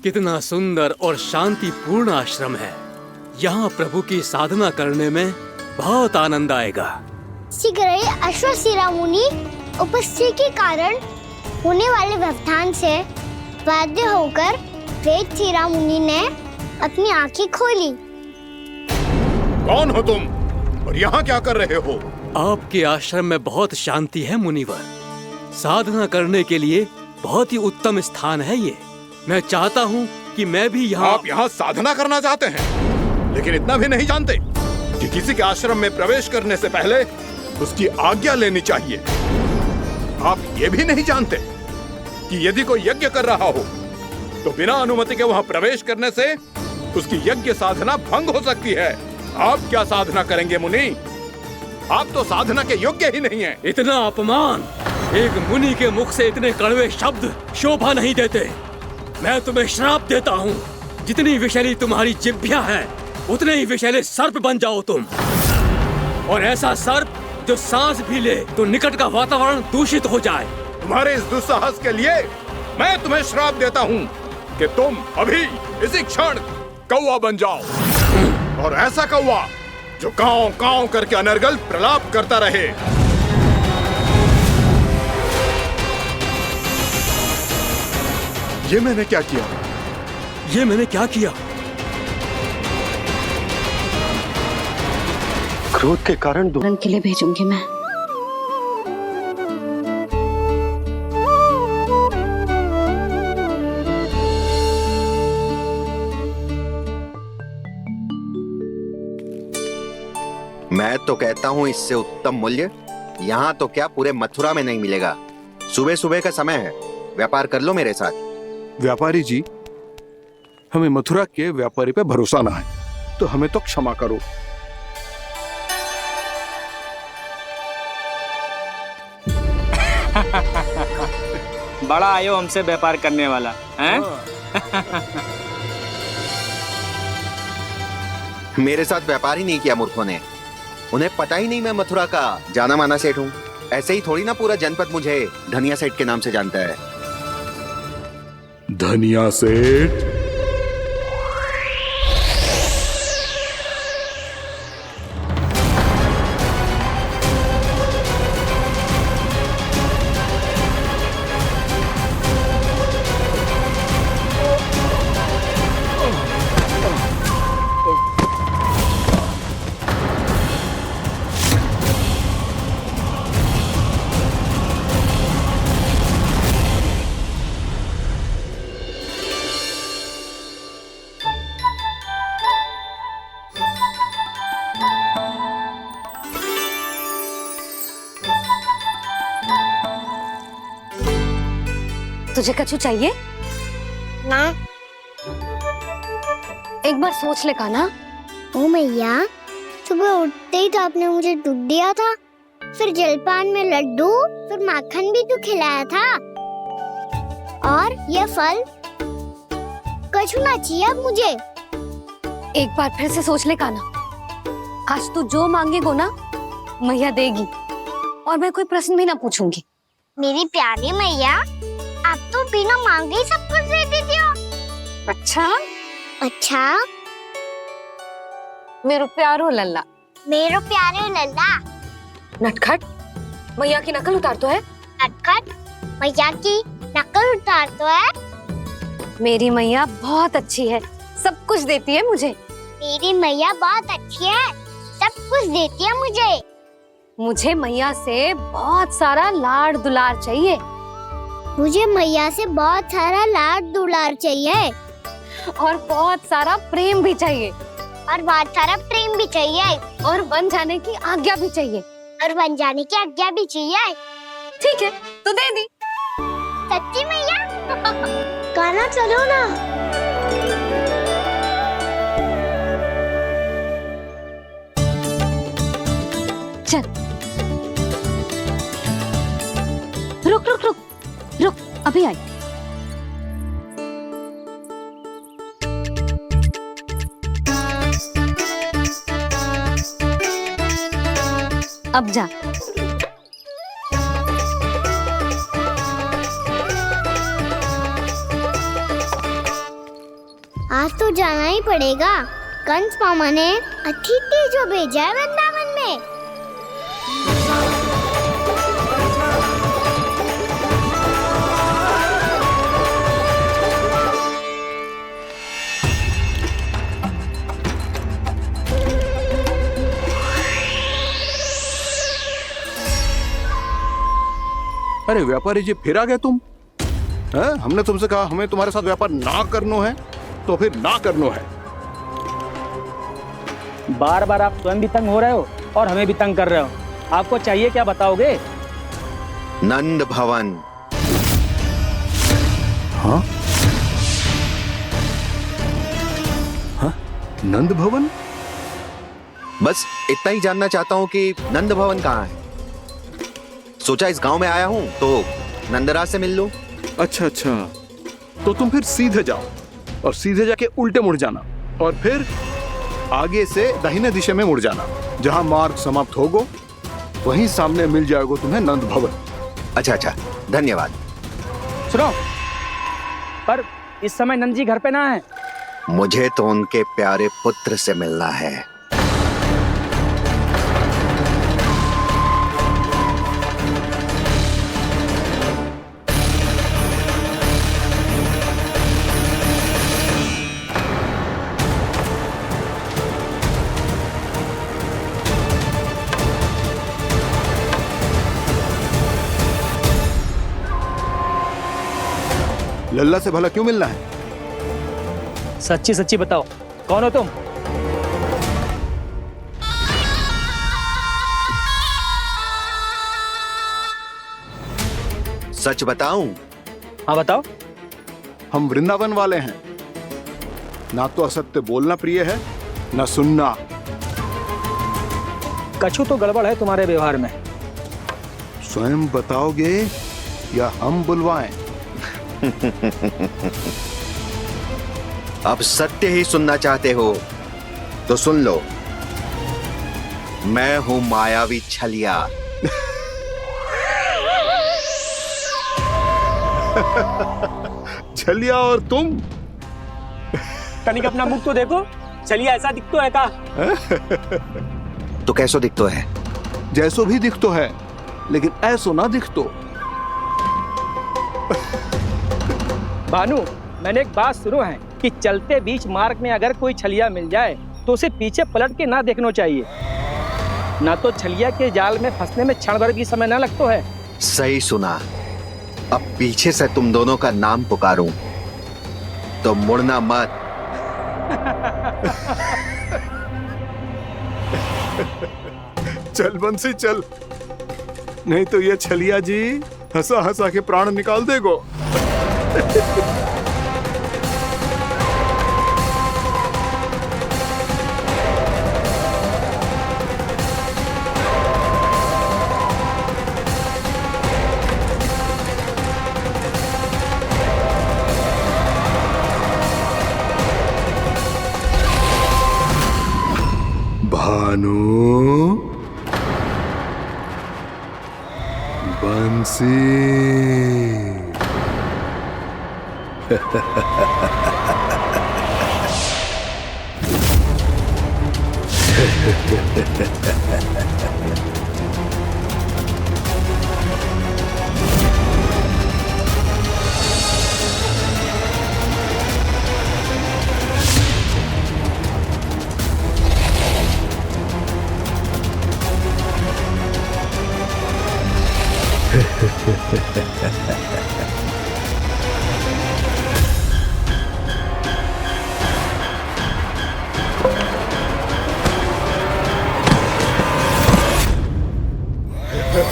कितना सुंदर और शांतिपूर्ण आश्रम है। यहाँ प्रभु की साधना करने में बहुत आनंद आएगा। शीघ्र ही अश्वशिरा मुनि उपस्थिति के कारण होने वाले व्यवधान से बाध्य होकर वेद शिरोमुनि ने अपनी आंखें खोली। कौन हो तुम और यहाँ क्या कर रहे हो? आपके आश्रम में बहुत शांति है मुनिवर। साधना करने के लिए बहुत ही उत्तम स्थान है ये। मैं चाहता हूँ कि मैं भी यहाँ। आप यहाँ साधना करना चाहते हैं, लेकिन इतना भी नहीं जानते कि किसी के आश्रम में प्रवेश करने से पहले उसकी आज्ञा लेनी चाहिए। आप ये भी नहीं जानते कि यदि कोई यज्ञ कर रहा हो तो बिना अनुमति के वहाँ प्रवेश करने से उसकी यज्ञ साधना भंग हो सकती है। आप क्या साधना करेंगे मुनि? आप तो साधना के योग्य ही नहीं हैं। इतना अपमान! एक मुनि के मुख से इतने कड़वे शब्द शोभा नहीं देते। मैं तुम्हें श्राप देता हूँ, जितनी विषैली तुम्हारी जिह्वा है उतने ही विषैले सर्प बन जाओ तुम। और ऐसा सर्प जो सांस भी ले तो निकट का वातावरण दूषित हो जाए। तुम्हारे इस दुस्साहस के लिए मैं तुम्हें श्राप देता हूँ कि तुम अभी इसी क्षण कौवा बन जाओ, और ऐसा कौवा जो कांव कांव करके अनर्गल प्रलाप करता रहे। ये मैंने क्या किया? ये मैंने क्या किया? क्रोध के कारण दुल्हन के लिए भेजूंगी मैं। मैं तो कहता हूँ इससे उत्तम मूल्य यहाँ तो क्या पूरे मथुरा में नहीं मिलेगा। सुबह सुबह का समय है, व्यापार कर लो मेरे साथ। व्यापारी जी, हमें मथुरा के व्यापारी पे भरोसा ना है, तो हमें तो क्षमा करो। बड़ा आयो हमसे व्यापार करने वाला हैं? मेरे साथ व्यापार ही नहीं किया मूर्खों ने। उन्हें पता ही नहीं मैं मथुरा का जाना माना सेठ हूँ। ऐसे ही थोड़ी ना पूरा जनपद मुझे धनिया सेठ के नाम से जानता है। धनिया सेठ? तुझे कछु चाहिए? ना। एक बार सोच ले कान्हा। ओ मैया, सुबह उठते ही तो आपने मुझे दूध दिया था, फिर जलपान में लड्डू, फिर माखन भी तो खिलाया था, और ये फल कछु ना चाहिए अब मुझे। एक बार फिर से सोच ले कान्हा। आज तू जो मांगेगो ना मैया देगी, और मैं कोई प्रश्न भी ना पूछूंगी। मेरी प्यारी मैया, आप तो बिना मांगे ही सब कुछ दे देती हो। अच्छा? अच्छा? मेरो प्यारो लल्ला। मेरो प्यारे लल्ला। नटखट, मैया की नकल उतार तो है। नटखट, मैया की नकल उतार तो है। मेरी मैया बहुत अच्छी है, सब कुछ देती है मुझे। मेरी मैया बहुत अच्छी है, सब कुछ देती है मुझे। मुझे मैया से बहुत सारा लाड़ दुलार चाहिए। मुझे मैया से बहुत सारा लाड़ दुलार चाहिए। और बहुत सारा प्रेम भी चाहिए। और बहुत सारा प्रेम भी चाहिए। और बन जाने की आज्ञा भी चाहिए। और बन जाने की आज्ञा भी चाहिए। ठीक है, तो दे दी। सच्ची मैया? गाना चलो ना। चल, रुक रुक रुक रुक, अभी आई। अब जा। आज तो जाना ही पड़ेगा। कंस मामा ने अतिथि जो भेजा है वृंदावन में। अरे व्यापारी जी, फिर आ गए तुम? हैं? हमने तुमसे कहा हमें तुम्हारे साथ व्यापार ना करनो है, तो फिर ना करनो है। बार बार आप स्वयं भी तंग हो रहे हो और हमें भी तंग कर रहे हो। आपको चाहिए क्या बताओगे? नंद भवन। हाँ? हाँ? नंद भवन? बस इतना ही जानना चाहता हूँ कि नंद भवन कहाँ है। सोचा इस गांव में आया हूँ तो नंदराज से मिल लूं। अच्छा अच्छा, तो तुम फिर सीधे जाओ और सीधे जाके उल्टे मुड़ जाना और फिर आगे से दाहिने दिशा में मुड़ जाना। जहां मार्ग समाप्त होगो वहीं सामने मिल जाएगा तुम्हें नंद भवन। अच्छा अच्छा, धन्यवाद। सुनो, पर इस समय नंद जी घर पे ना है। मुझे तो उनके प्यारे पुत्र से मिलना है। लल्ला से भला क्यों मिलना है? सच्ची सच्ची बताओ, कौन हो तुम? सच बताऊं? हाँ बताओ। हम वृंदावन वाले हैं। ना तो असत्य बोलना प्रिय है, ना सुनना। कछु तो गड़बड़ है तुम्हारे व्यवहार में। स्वयं बताओगे या हम बुलवाएं? अब सत्य ही सुनना चाहते हो तो सुन लो। मैं हूं मायावी छलिया। छलिया और तुम? कनिक अपना मुख तो देखो, छलिया ऐसा दिखतो है का? तो कैसो दिखतो है? जैसो भी दिखतो है, लेकिन ऐसो ना दिखतो। भानु, मैंने एक बात सुनो है कि चलते बीच मार्ग में अगर कोई छलिया मिल जाए तो उसे पीछे पलट के ना देखना चाहिए। ना तो छलिया के जाल में फंसने में क्षण भर भी समय ना लगता है। सही सुना। अब पीछे से तुम दोनों का नाम पुकारूं तो मुड़ना मत। चल बंसी चल, नहीं तो ये छलिया जी हंसा हंसा के प्राण निकाल देगो। भानु, बंसी।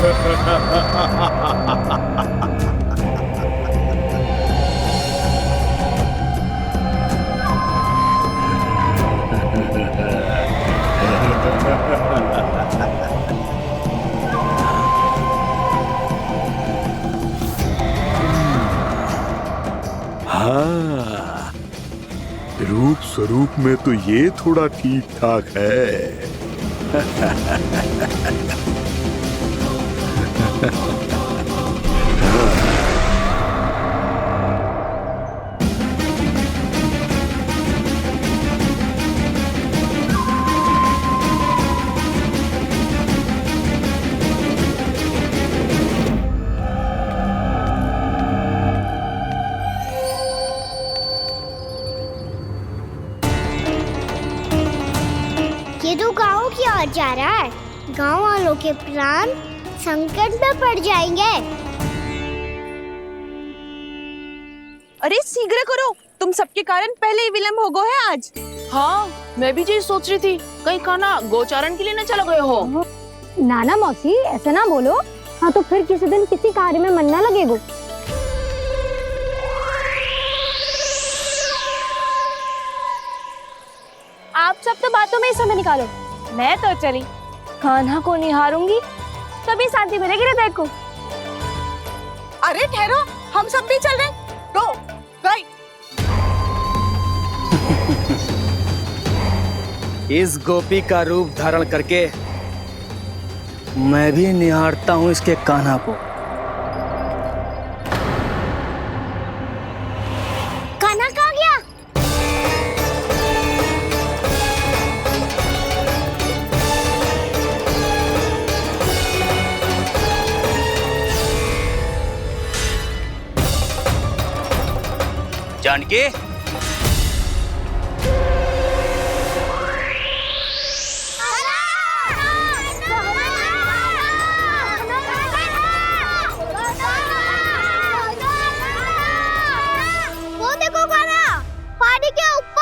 हाँ, रूप स्वरूप में तो ये थोड़ा ठीक ठाक है। ये तो गाँव की ओर जा रहा है। गाँव वालों के प्राण संकट में पड़ जाएंगे। अरे शीघ्र करो, तुम सबके कारण पहले ही विलम्ब हो गया है आज। हाँ, मैं भी यही सोच रही थी, कहीं कान्हा गोचारण के लिए न चला गए हो। नाना मौसी ऐसे ना बोलो। हाँ तो फिर किसी दिन किसी कार्य में मन ना लगेगा। आप सब तो बातों में ही समय निकालो। मैं तो चली कान्हा को निहारूंगी, तभी शांति मिलेगी हृदय को। अरे ठहरो, हम सब भी चल रहे। गो गई। इस गोपी का रूप धारण करके मैं भी निहारता हूँ इसके कान्हा को। कान्हा कहाँ गया? जानकी, वो देखो कान्हा, पहाड़ी के ऊपर।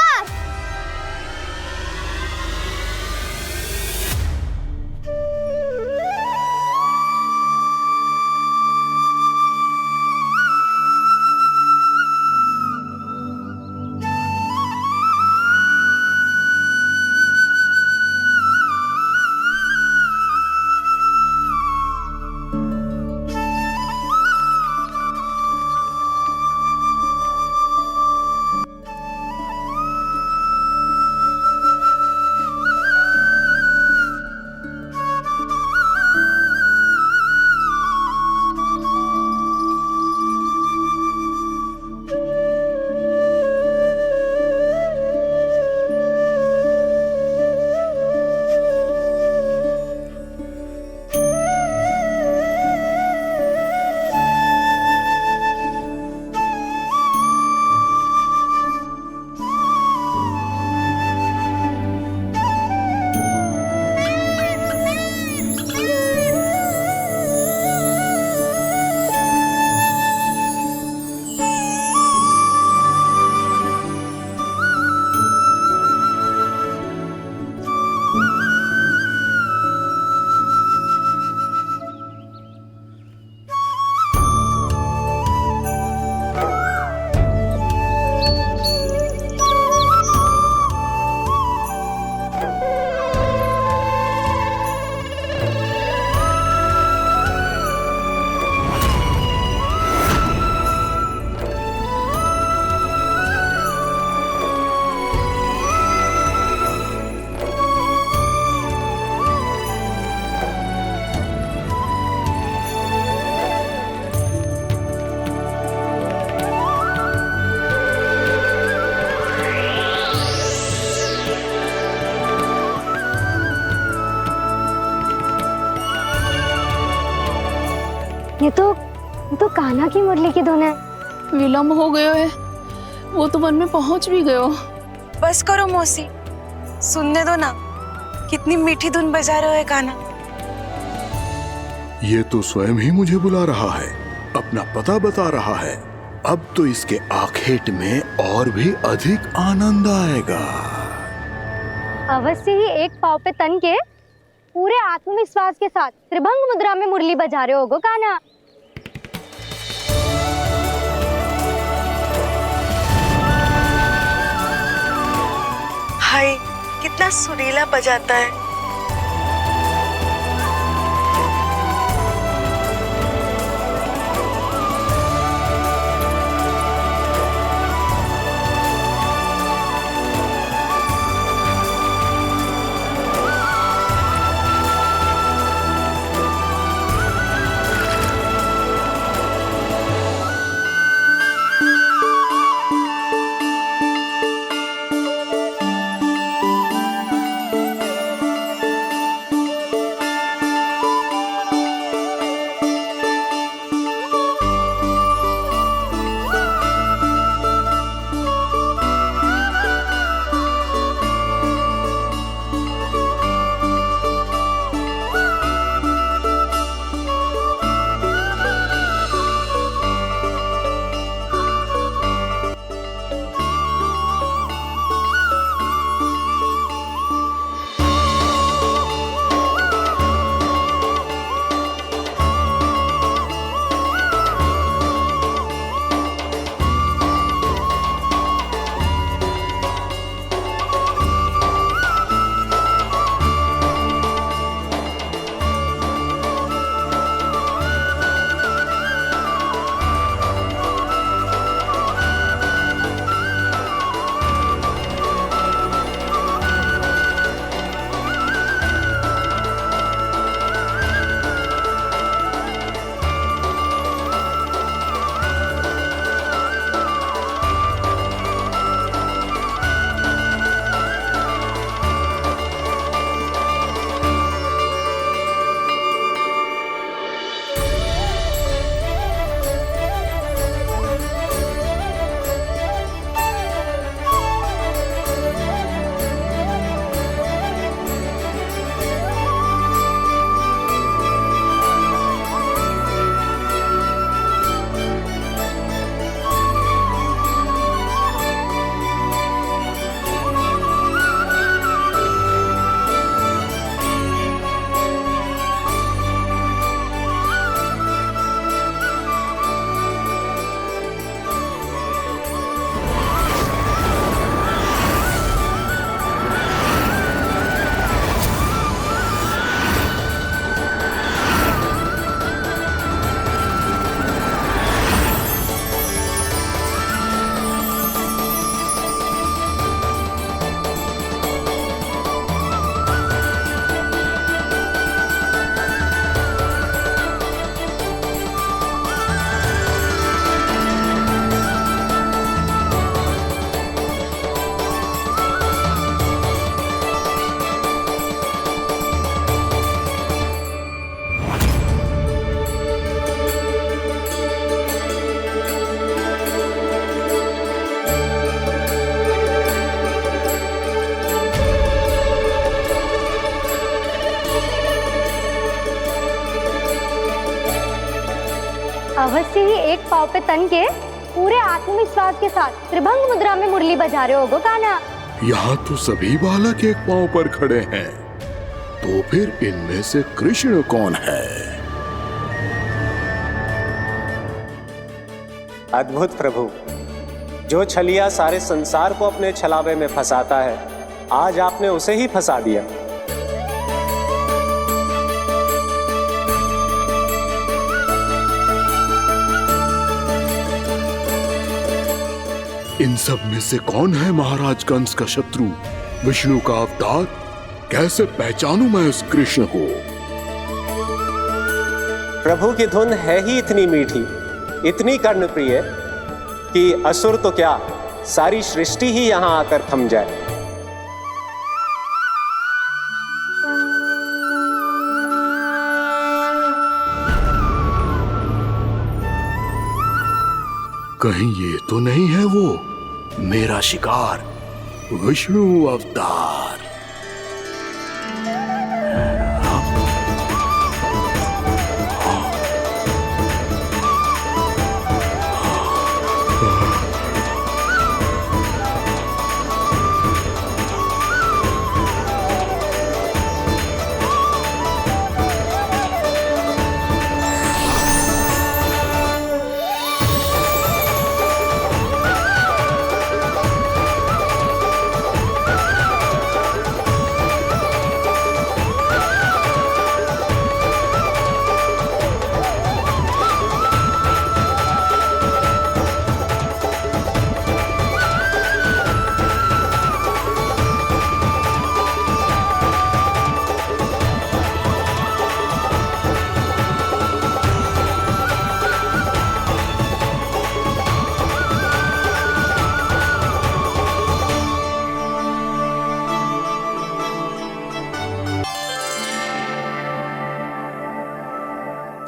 ये तो कान्हा की मुरली की धुन है। विलम्ब हो गयो है, वो तो वन में पहुंच भी गयो। बस करो मौसी, सुनने दो ना, कितनी मीठी धुन बजा रहे हो कान्हा। ये तो स्वयं ही मुझे बुला रहा है, अपना पता बता रहा है। अब तो इसके आखेट में और भी अधिक आनंद आएगा। अवश्य ही एक पाव पे तन के पूरे आत्मविश्वास के साथ त्रिभंग मुद्रा में मुरली बजा रहे होगो कान्हा। हाय, कितना सुरीला बजाता है। अवश्य ही एक पाव पे तन के पूरे आत्मविश्वास के साथ त्रिभंग मुद्रा में मुरली बजा रहे होगो कान्हा। यहाँ तो सभी बालक एक पांव पर खड़े हैं, तो फिर इनमें से कृष्ण कौन है? अद्भुत प्रभु, जो छलिया सारे संसार को अपने छलावे में फंसाता है, आज आपने उसे ही फंसा दिया। इन सब में से कौन है महाराज कंस का शत्रु, विष्णु का अवतार? कैसे पहचानूं मैं उस कृष्ण को? प्रभु की धुन है ही इतनी मीठी, इतनी कर्णप्रिय कि असुर तो क्या, सारी सृष्टि ही यहां आकर थम जाए। कहीं ये तो नहीं है वो मेरा शिकार, विष्णु अवतार?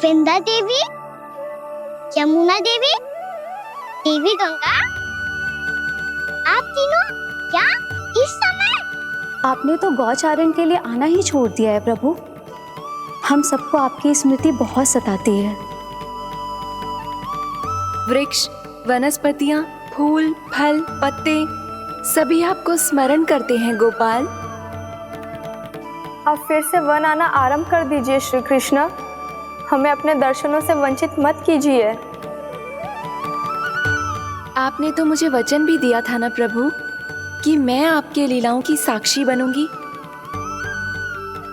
वृंदा देवी, यमुना देवी, देवी गंगा, आप तीनों क्या इस समय? आपने तो गौचारण के लिए आना ही छोड़ दिया है प्रभु। हम सबको आपकी स्मृति बहुत सताती है। वृक्ष, वनस्पतियां, फूल, फल, पत्ते सभी आपको स्मरण करते हैं गोपाल। अब फिर से वन आना आरंभ कर दीजिए श्री कृष्ण। हमें अपने दर्शनों से वंचित मत कीजिए। आपने तो मुझे वचन भी दिया था ना प्रभु कि मैं आपके लीलाओं की साक्षी बनूंगी।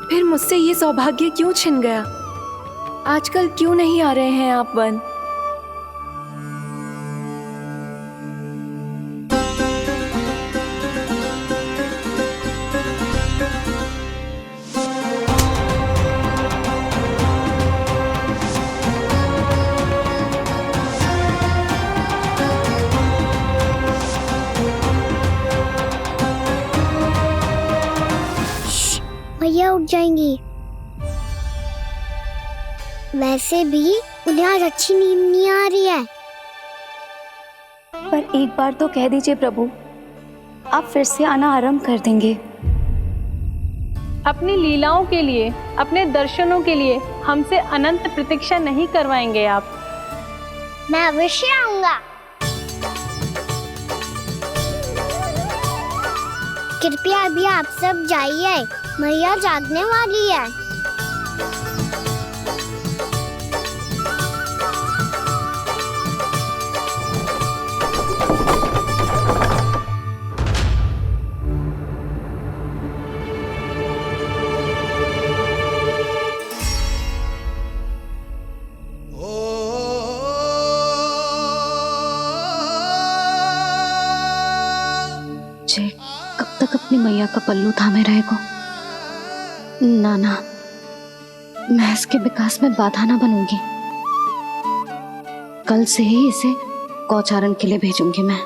फिर मुझसे ये सौभाग्य क्यों छिन गया? आजकल क्यों नहीं आ रहे हैं आप वन? भैया उठ जाएंगी। वैसे भी उन्हें आज अच्छी नींद नहीं आ रही है। पर एक बार तो कह दीजिए प्रभु, आप फिर से आना आरंभ कर देंगे। अपनी लीलाओं के लिए, अपने दर्शनों के लिए हमसे अनंत प्रतीक्षा नहीं करवाएंगे आप? मैं अवश्य आऊंगा। कृपया अभी आप सब जाइए, मैया जागने वाली है। जे कब तक अपनी मैया का पल्लू थामे रहेगा? ना ना, मैं इसके विकास में बाधा ना बनूंगी। कल से ही इसे गौचारण के लिए भेजूंगी मैं।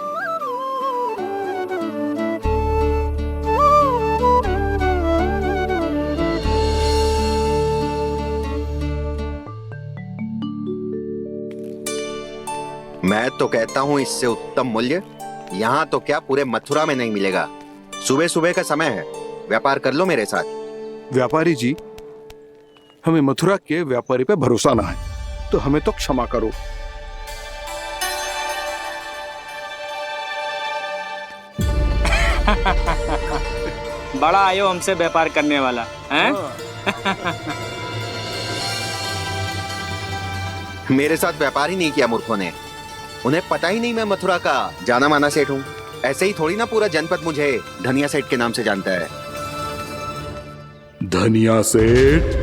मैं तो कहता हूँ इससे उत्तम मूल्य यहाँ तो क्या पूरे मथुरा में नहीं मिलेगा। सुबह सुबह का समय है, व्यापार कर लो मेरे साथ। व्यापारी जी, हमें मथुरा के व्यापारी पे भरोसा ना है, तो हमें तो क्षमा करो। बड़ा आयो हमसे व्यापार करने वाला हैं? मेरे साथ व्यापार ही नहीं किया मूर्खों ने। उन्हें पता ही नहीं मैं मथुरा का जाना माना सेठ हूँ। ऐसे ही थोड़ी ना पूरा जनपद मुझे धनिया सेठ के नाम से जानता है। धनिया सेठ?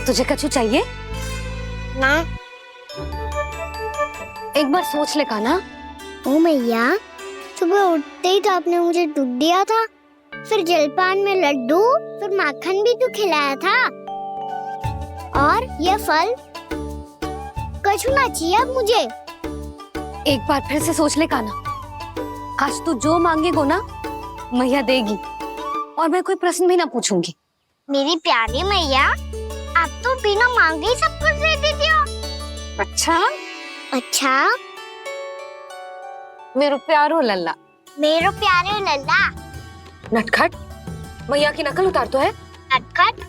तुझे कछु चाहिए? ना। एक बार सोच ले कान्हा। ओ मैया, सुबह उठते ही तो आपने मुझे दूध दिया था, फिर जलपान में लड्डू, फिर माखन भी तो खिलाया था। और ये फल कछु ना चाहिए अब मुझे। एक बार फिर से सोच ले कान्हा। आज तू जो मांगेगो ना, मैया देगी, और मैं कोई प्रश्न भी ना पूछूंगी। मेरी प्यारी मैया, आप तो बिना मांगे ही सब कुछ दे देती हो। अच्छा? अच्छा? मेरो प्यारो लल्ला। मेरो प्यारे लल्ला। नटखट, मैया की नकल उतार तो है। नटखट,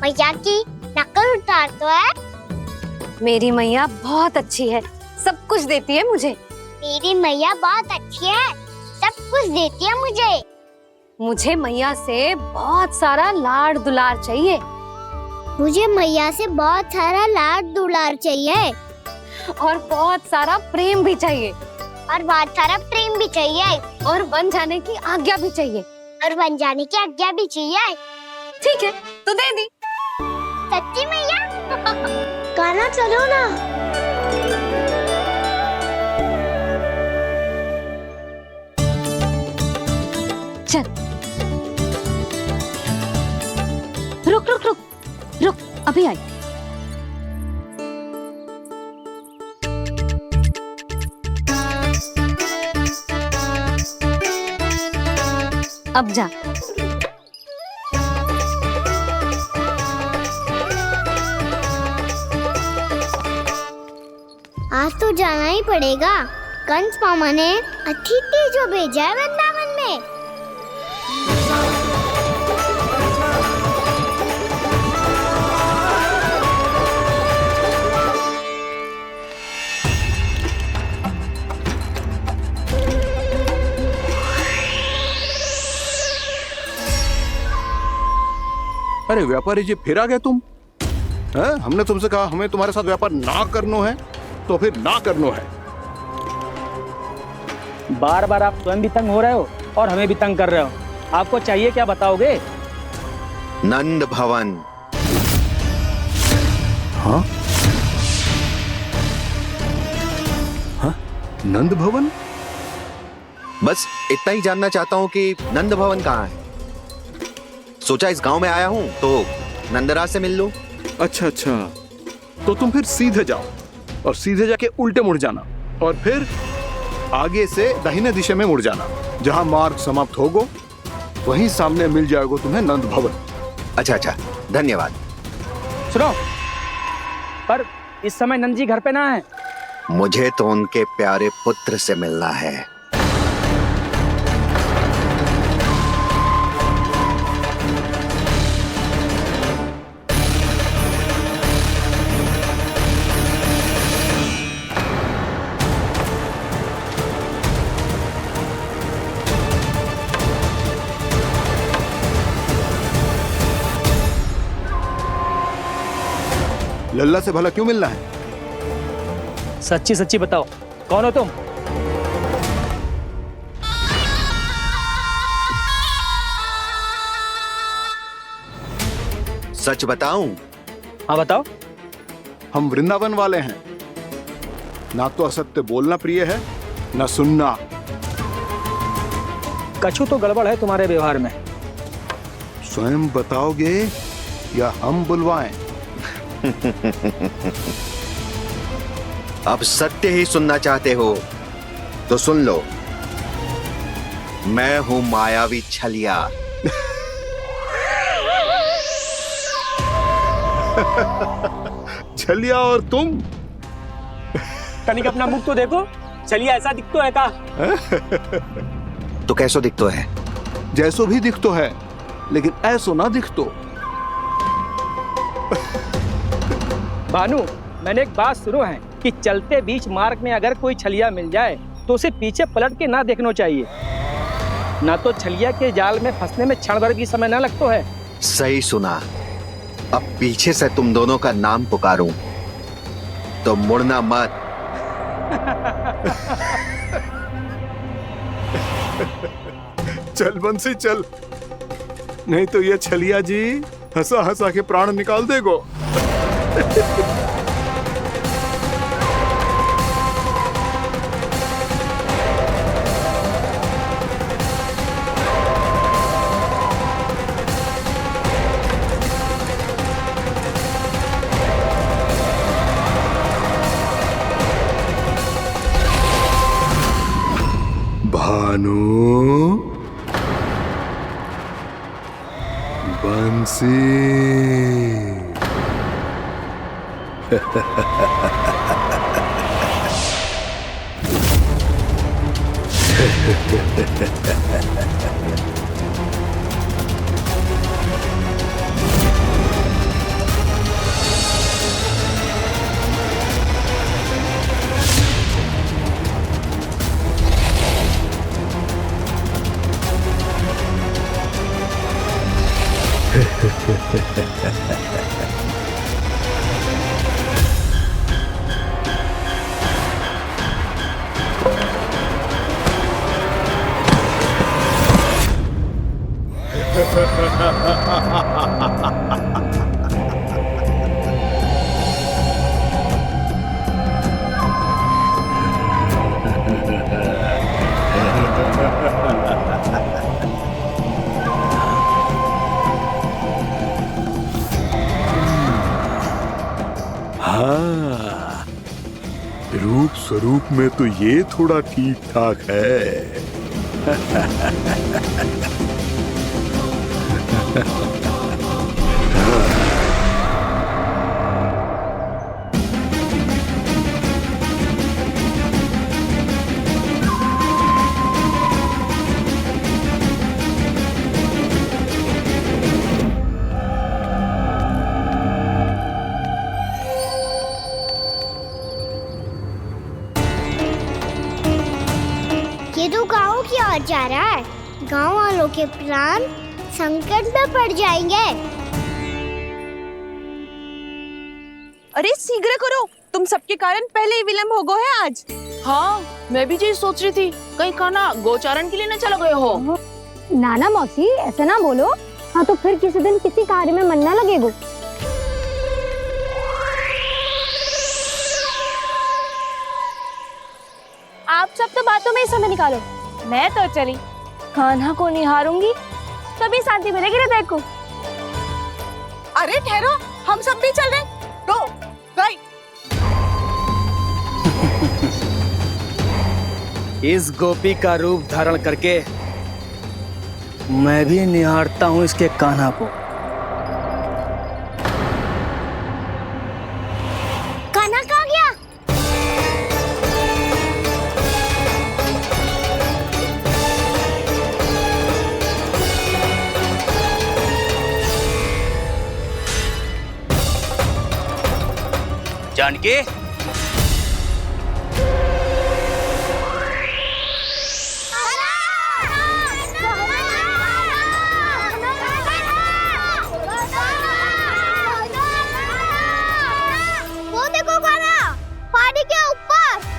मैया की नकल उतार तो है। मेरी मैया बहुत अच्छी है, सब कुछ देती है मुझे। मेरी मैया बहुत अच्छी है, सब कुछ देती है मुझे। मुझे मैया से बहुत सारा लाड़ दुलार चाहिए। मुझे मैया से बहुत सारा लाड़ दुलार चाहिए। और बहुत सारा प्रेम भी चाहिए। और बहुत सारा प्रेम भी चाहिए। और बन जाने की आज्ञा भी चाहिए। और बन जाने की आज्ञा भी चाहिए। ठीक है, तो दे दी। सच्ची मैया? गाना चलो ना। चल, रुक रुक रुक रुक, अभी आई। अब जा। आज तो जाना ही पड़ेगा। कंस मामा ने अतिथि जो भेजा है वृंदावन में। अरे व्यापारी जी, फिर आ गए तुम? हैं? हमने तुमसे कहा हमें तुम्हारे साथ व्यापार ना करनो है, तो फिर ना करनो है। बार बार आप स्वयं भी तंग हो रहे हो और हमें भी तंग कर रहे हो। आपको चाहिए क्या बताओगे? नंद भवन। हाँ? हाँ? नंद भवन? बस इतना ही जानना चाहता हूँ कि नंद भवन कहाँ है। सोचा इस गांव में आया हूँ तो नंदराज से मिल लूं। अच्छा अच्छा, तो तुम फिर सीधे जाओ और सीधे जाके उल्टे मुड़ जाना और फिर आगे से दाहिने दिशा में मुड़ जाना। जहां मार्ग समाप्त होगो वहीं सामने मिल जाएगा तुम्हें नंद भवन। अच्छा अच्छा, धन्यवाद। सुनो, पर इस समय नंद जी घर पे ना है। मुझे तो उनके प्यारे पुत्र से मिलना है। लल्ला से भला क्यों मिलना है? सच्ची सच्ची बताओ, कौन हो तुम? सच बताऊं? हाँ बताओ। हम वृंदावन वाले हैं। ना तो असत्य बोलना प्रिय है, ना सुनना। कछु तो गड़बड़ है तुम्हारे व्यवहार में। स्वयं बताओगे या हम बुलवाएं? अब सत्य ही सुनना चाहते हो तो सुन लो। मैं हूं मायावी छलिया। छलिया और तुम? कनिक अपना मुख तो देखो, छलिया ऐसा दिखतो है का? तो कैसो दिखतो है? जैसो भी दिखतो है, लेकिन ऐसो ना दिखतो। भानु, मैंने एक बात सुनो है कि चलते बीच मार्ग में अगर कोई छलिया मिल जाए तो उसे पीछे पलट के ना देखना चाहिए। ना तो छलिया के जाल में फंसने में क्षण भर भी समय ना लगता है। सही सुना। अब पीछे से तुम दोनों का नाम पुकारूं तो मुड़ना मत। चल बंसी चल, नहीं तो ये छलिया जी हंसा हंसा के प्राण निकाल देगो। भानु, बंसी। हाँ, रूप स्वरूप में तो ये थोड़ा ठीक ठाक है। ये तो गाँव की ओर जा रहा है। गाँव वालों के प्राण संकट में पड़ जाएंगे। अरे शीघ्र करो, तुम सबके कारण पहले ही विलम्ब हो गए है आज। हाँ, मैं भी यही सोच रही थी, कहीं खाना गोचारण के लिए न चला गए हो। नाना मौसी ऐसे ना बोलो। हाँ तो फिर किसी दिन किसी कार्य में मन ना लगेगा। आप सब तो बातों में ही समय निकालो। मैं तो चली कान्हा को निहारूंगी, तभी शांति मिलेगी हृदय को। अरे ठहरो, हम सब भी चल रहे। तो गई। इस गोपी का रूप धारण करके मैं भी निहारता हूँ इसके कान्हा को। कान्हा कहाँ गया? जानकी, वो देखो कान्हा, पहाड़ी के ऊपर।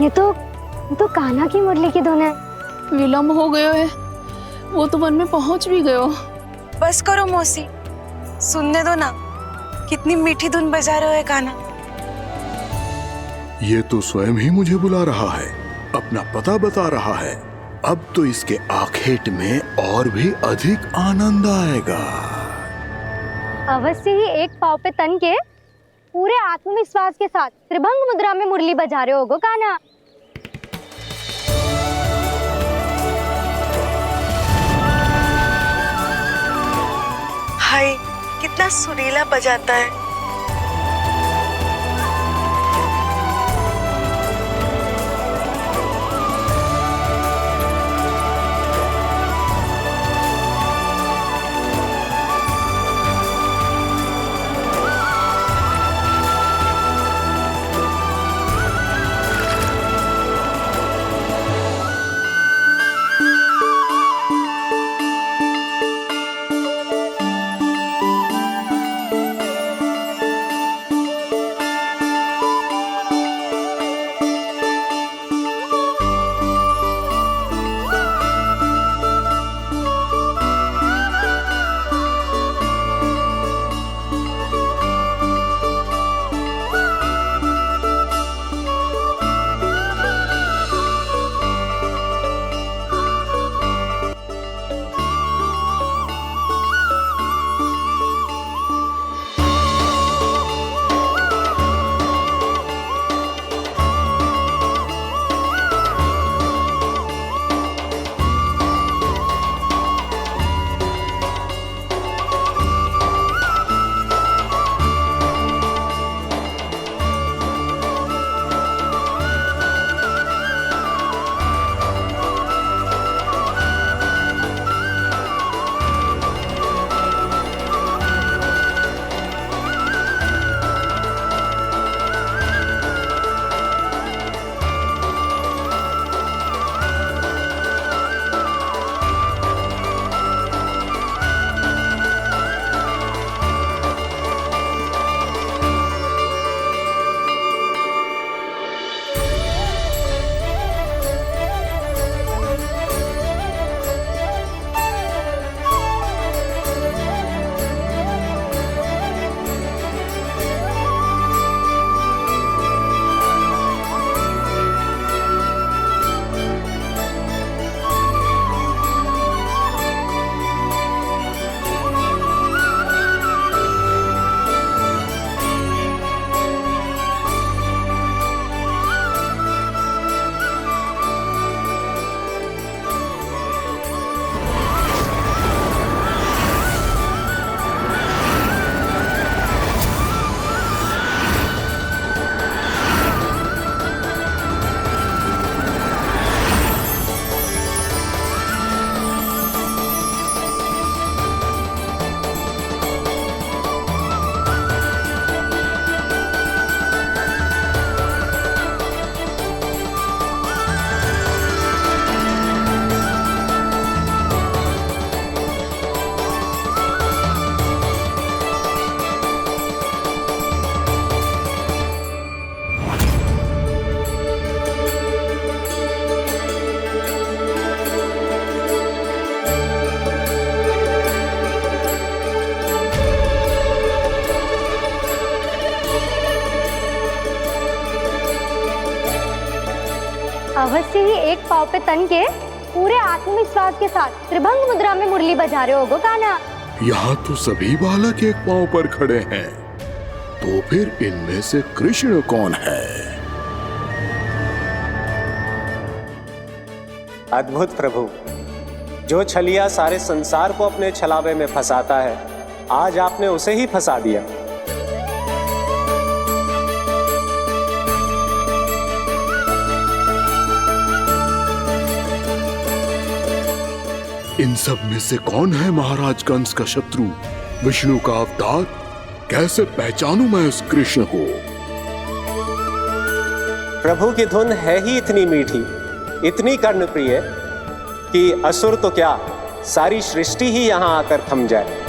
ये तो कान्हा की मुरली की धुन है। विलम्ब हो गया है, वो तो वन में पहुंच भी गयो। बस करो मौसी, सुनने दो ना, कितनी मीठी धुन बजा रहे हो कान्हा। ये तो स्वयं ही मुझे बुला रहा है, अपना पता बता रहा है। अब तो इसके आखेट में और भी अधिक आनंद आएगा। अवश्य ही एक पाव पे तन के पूरे आत्मविश्वास के साथ त्रिभंग मुद्रा में मुरली बजा रहे होगो कान्हा। हाय, कितना सुरीला बजाता है। अवश्य ही एक पाव पे तन के पूरे आत्मविश्वास के साथ त्रिभंग मुद्रा में मुरली बजा रहे होगो कान्हा। यहाँ तो सभी बालक एक पांव पर खड़े हैं, तो फिर इनमें से कृष्ण कौन है? अद्भुत प्रभु, जो छलिया सारे संसार को अपने छलावे में फंसाता है, आज आपने उसे ही फंसा दिया। इन सब में से कौन है महाराज कंस का शत्रु, विष्णु का अवतार? कैसे पहचानूं मैं उस कृष्ण को? प्रभु की धुन है ही इतनी मीठी, इतनी कर्णप्रिय कि असुर तो क्या, सारी सृष्टि ही यहाँ आकर थम जाए।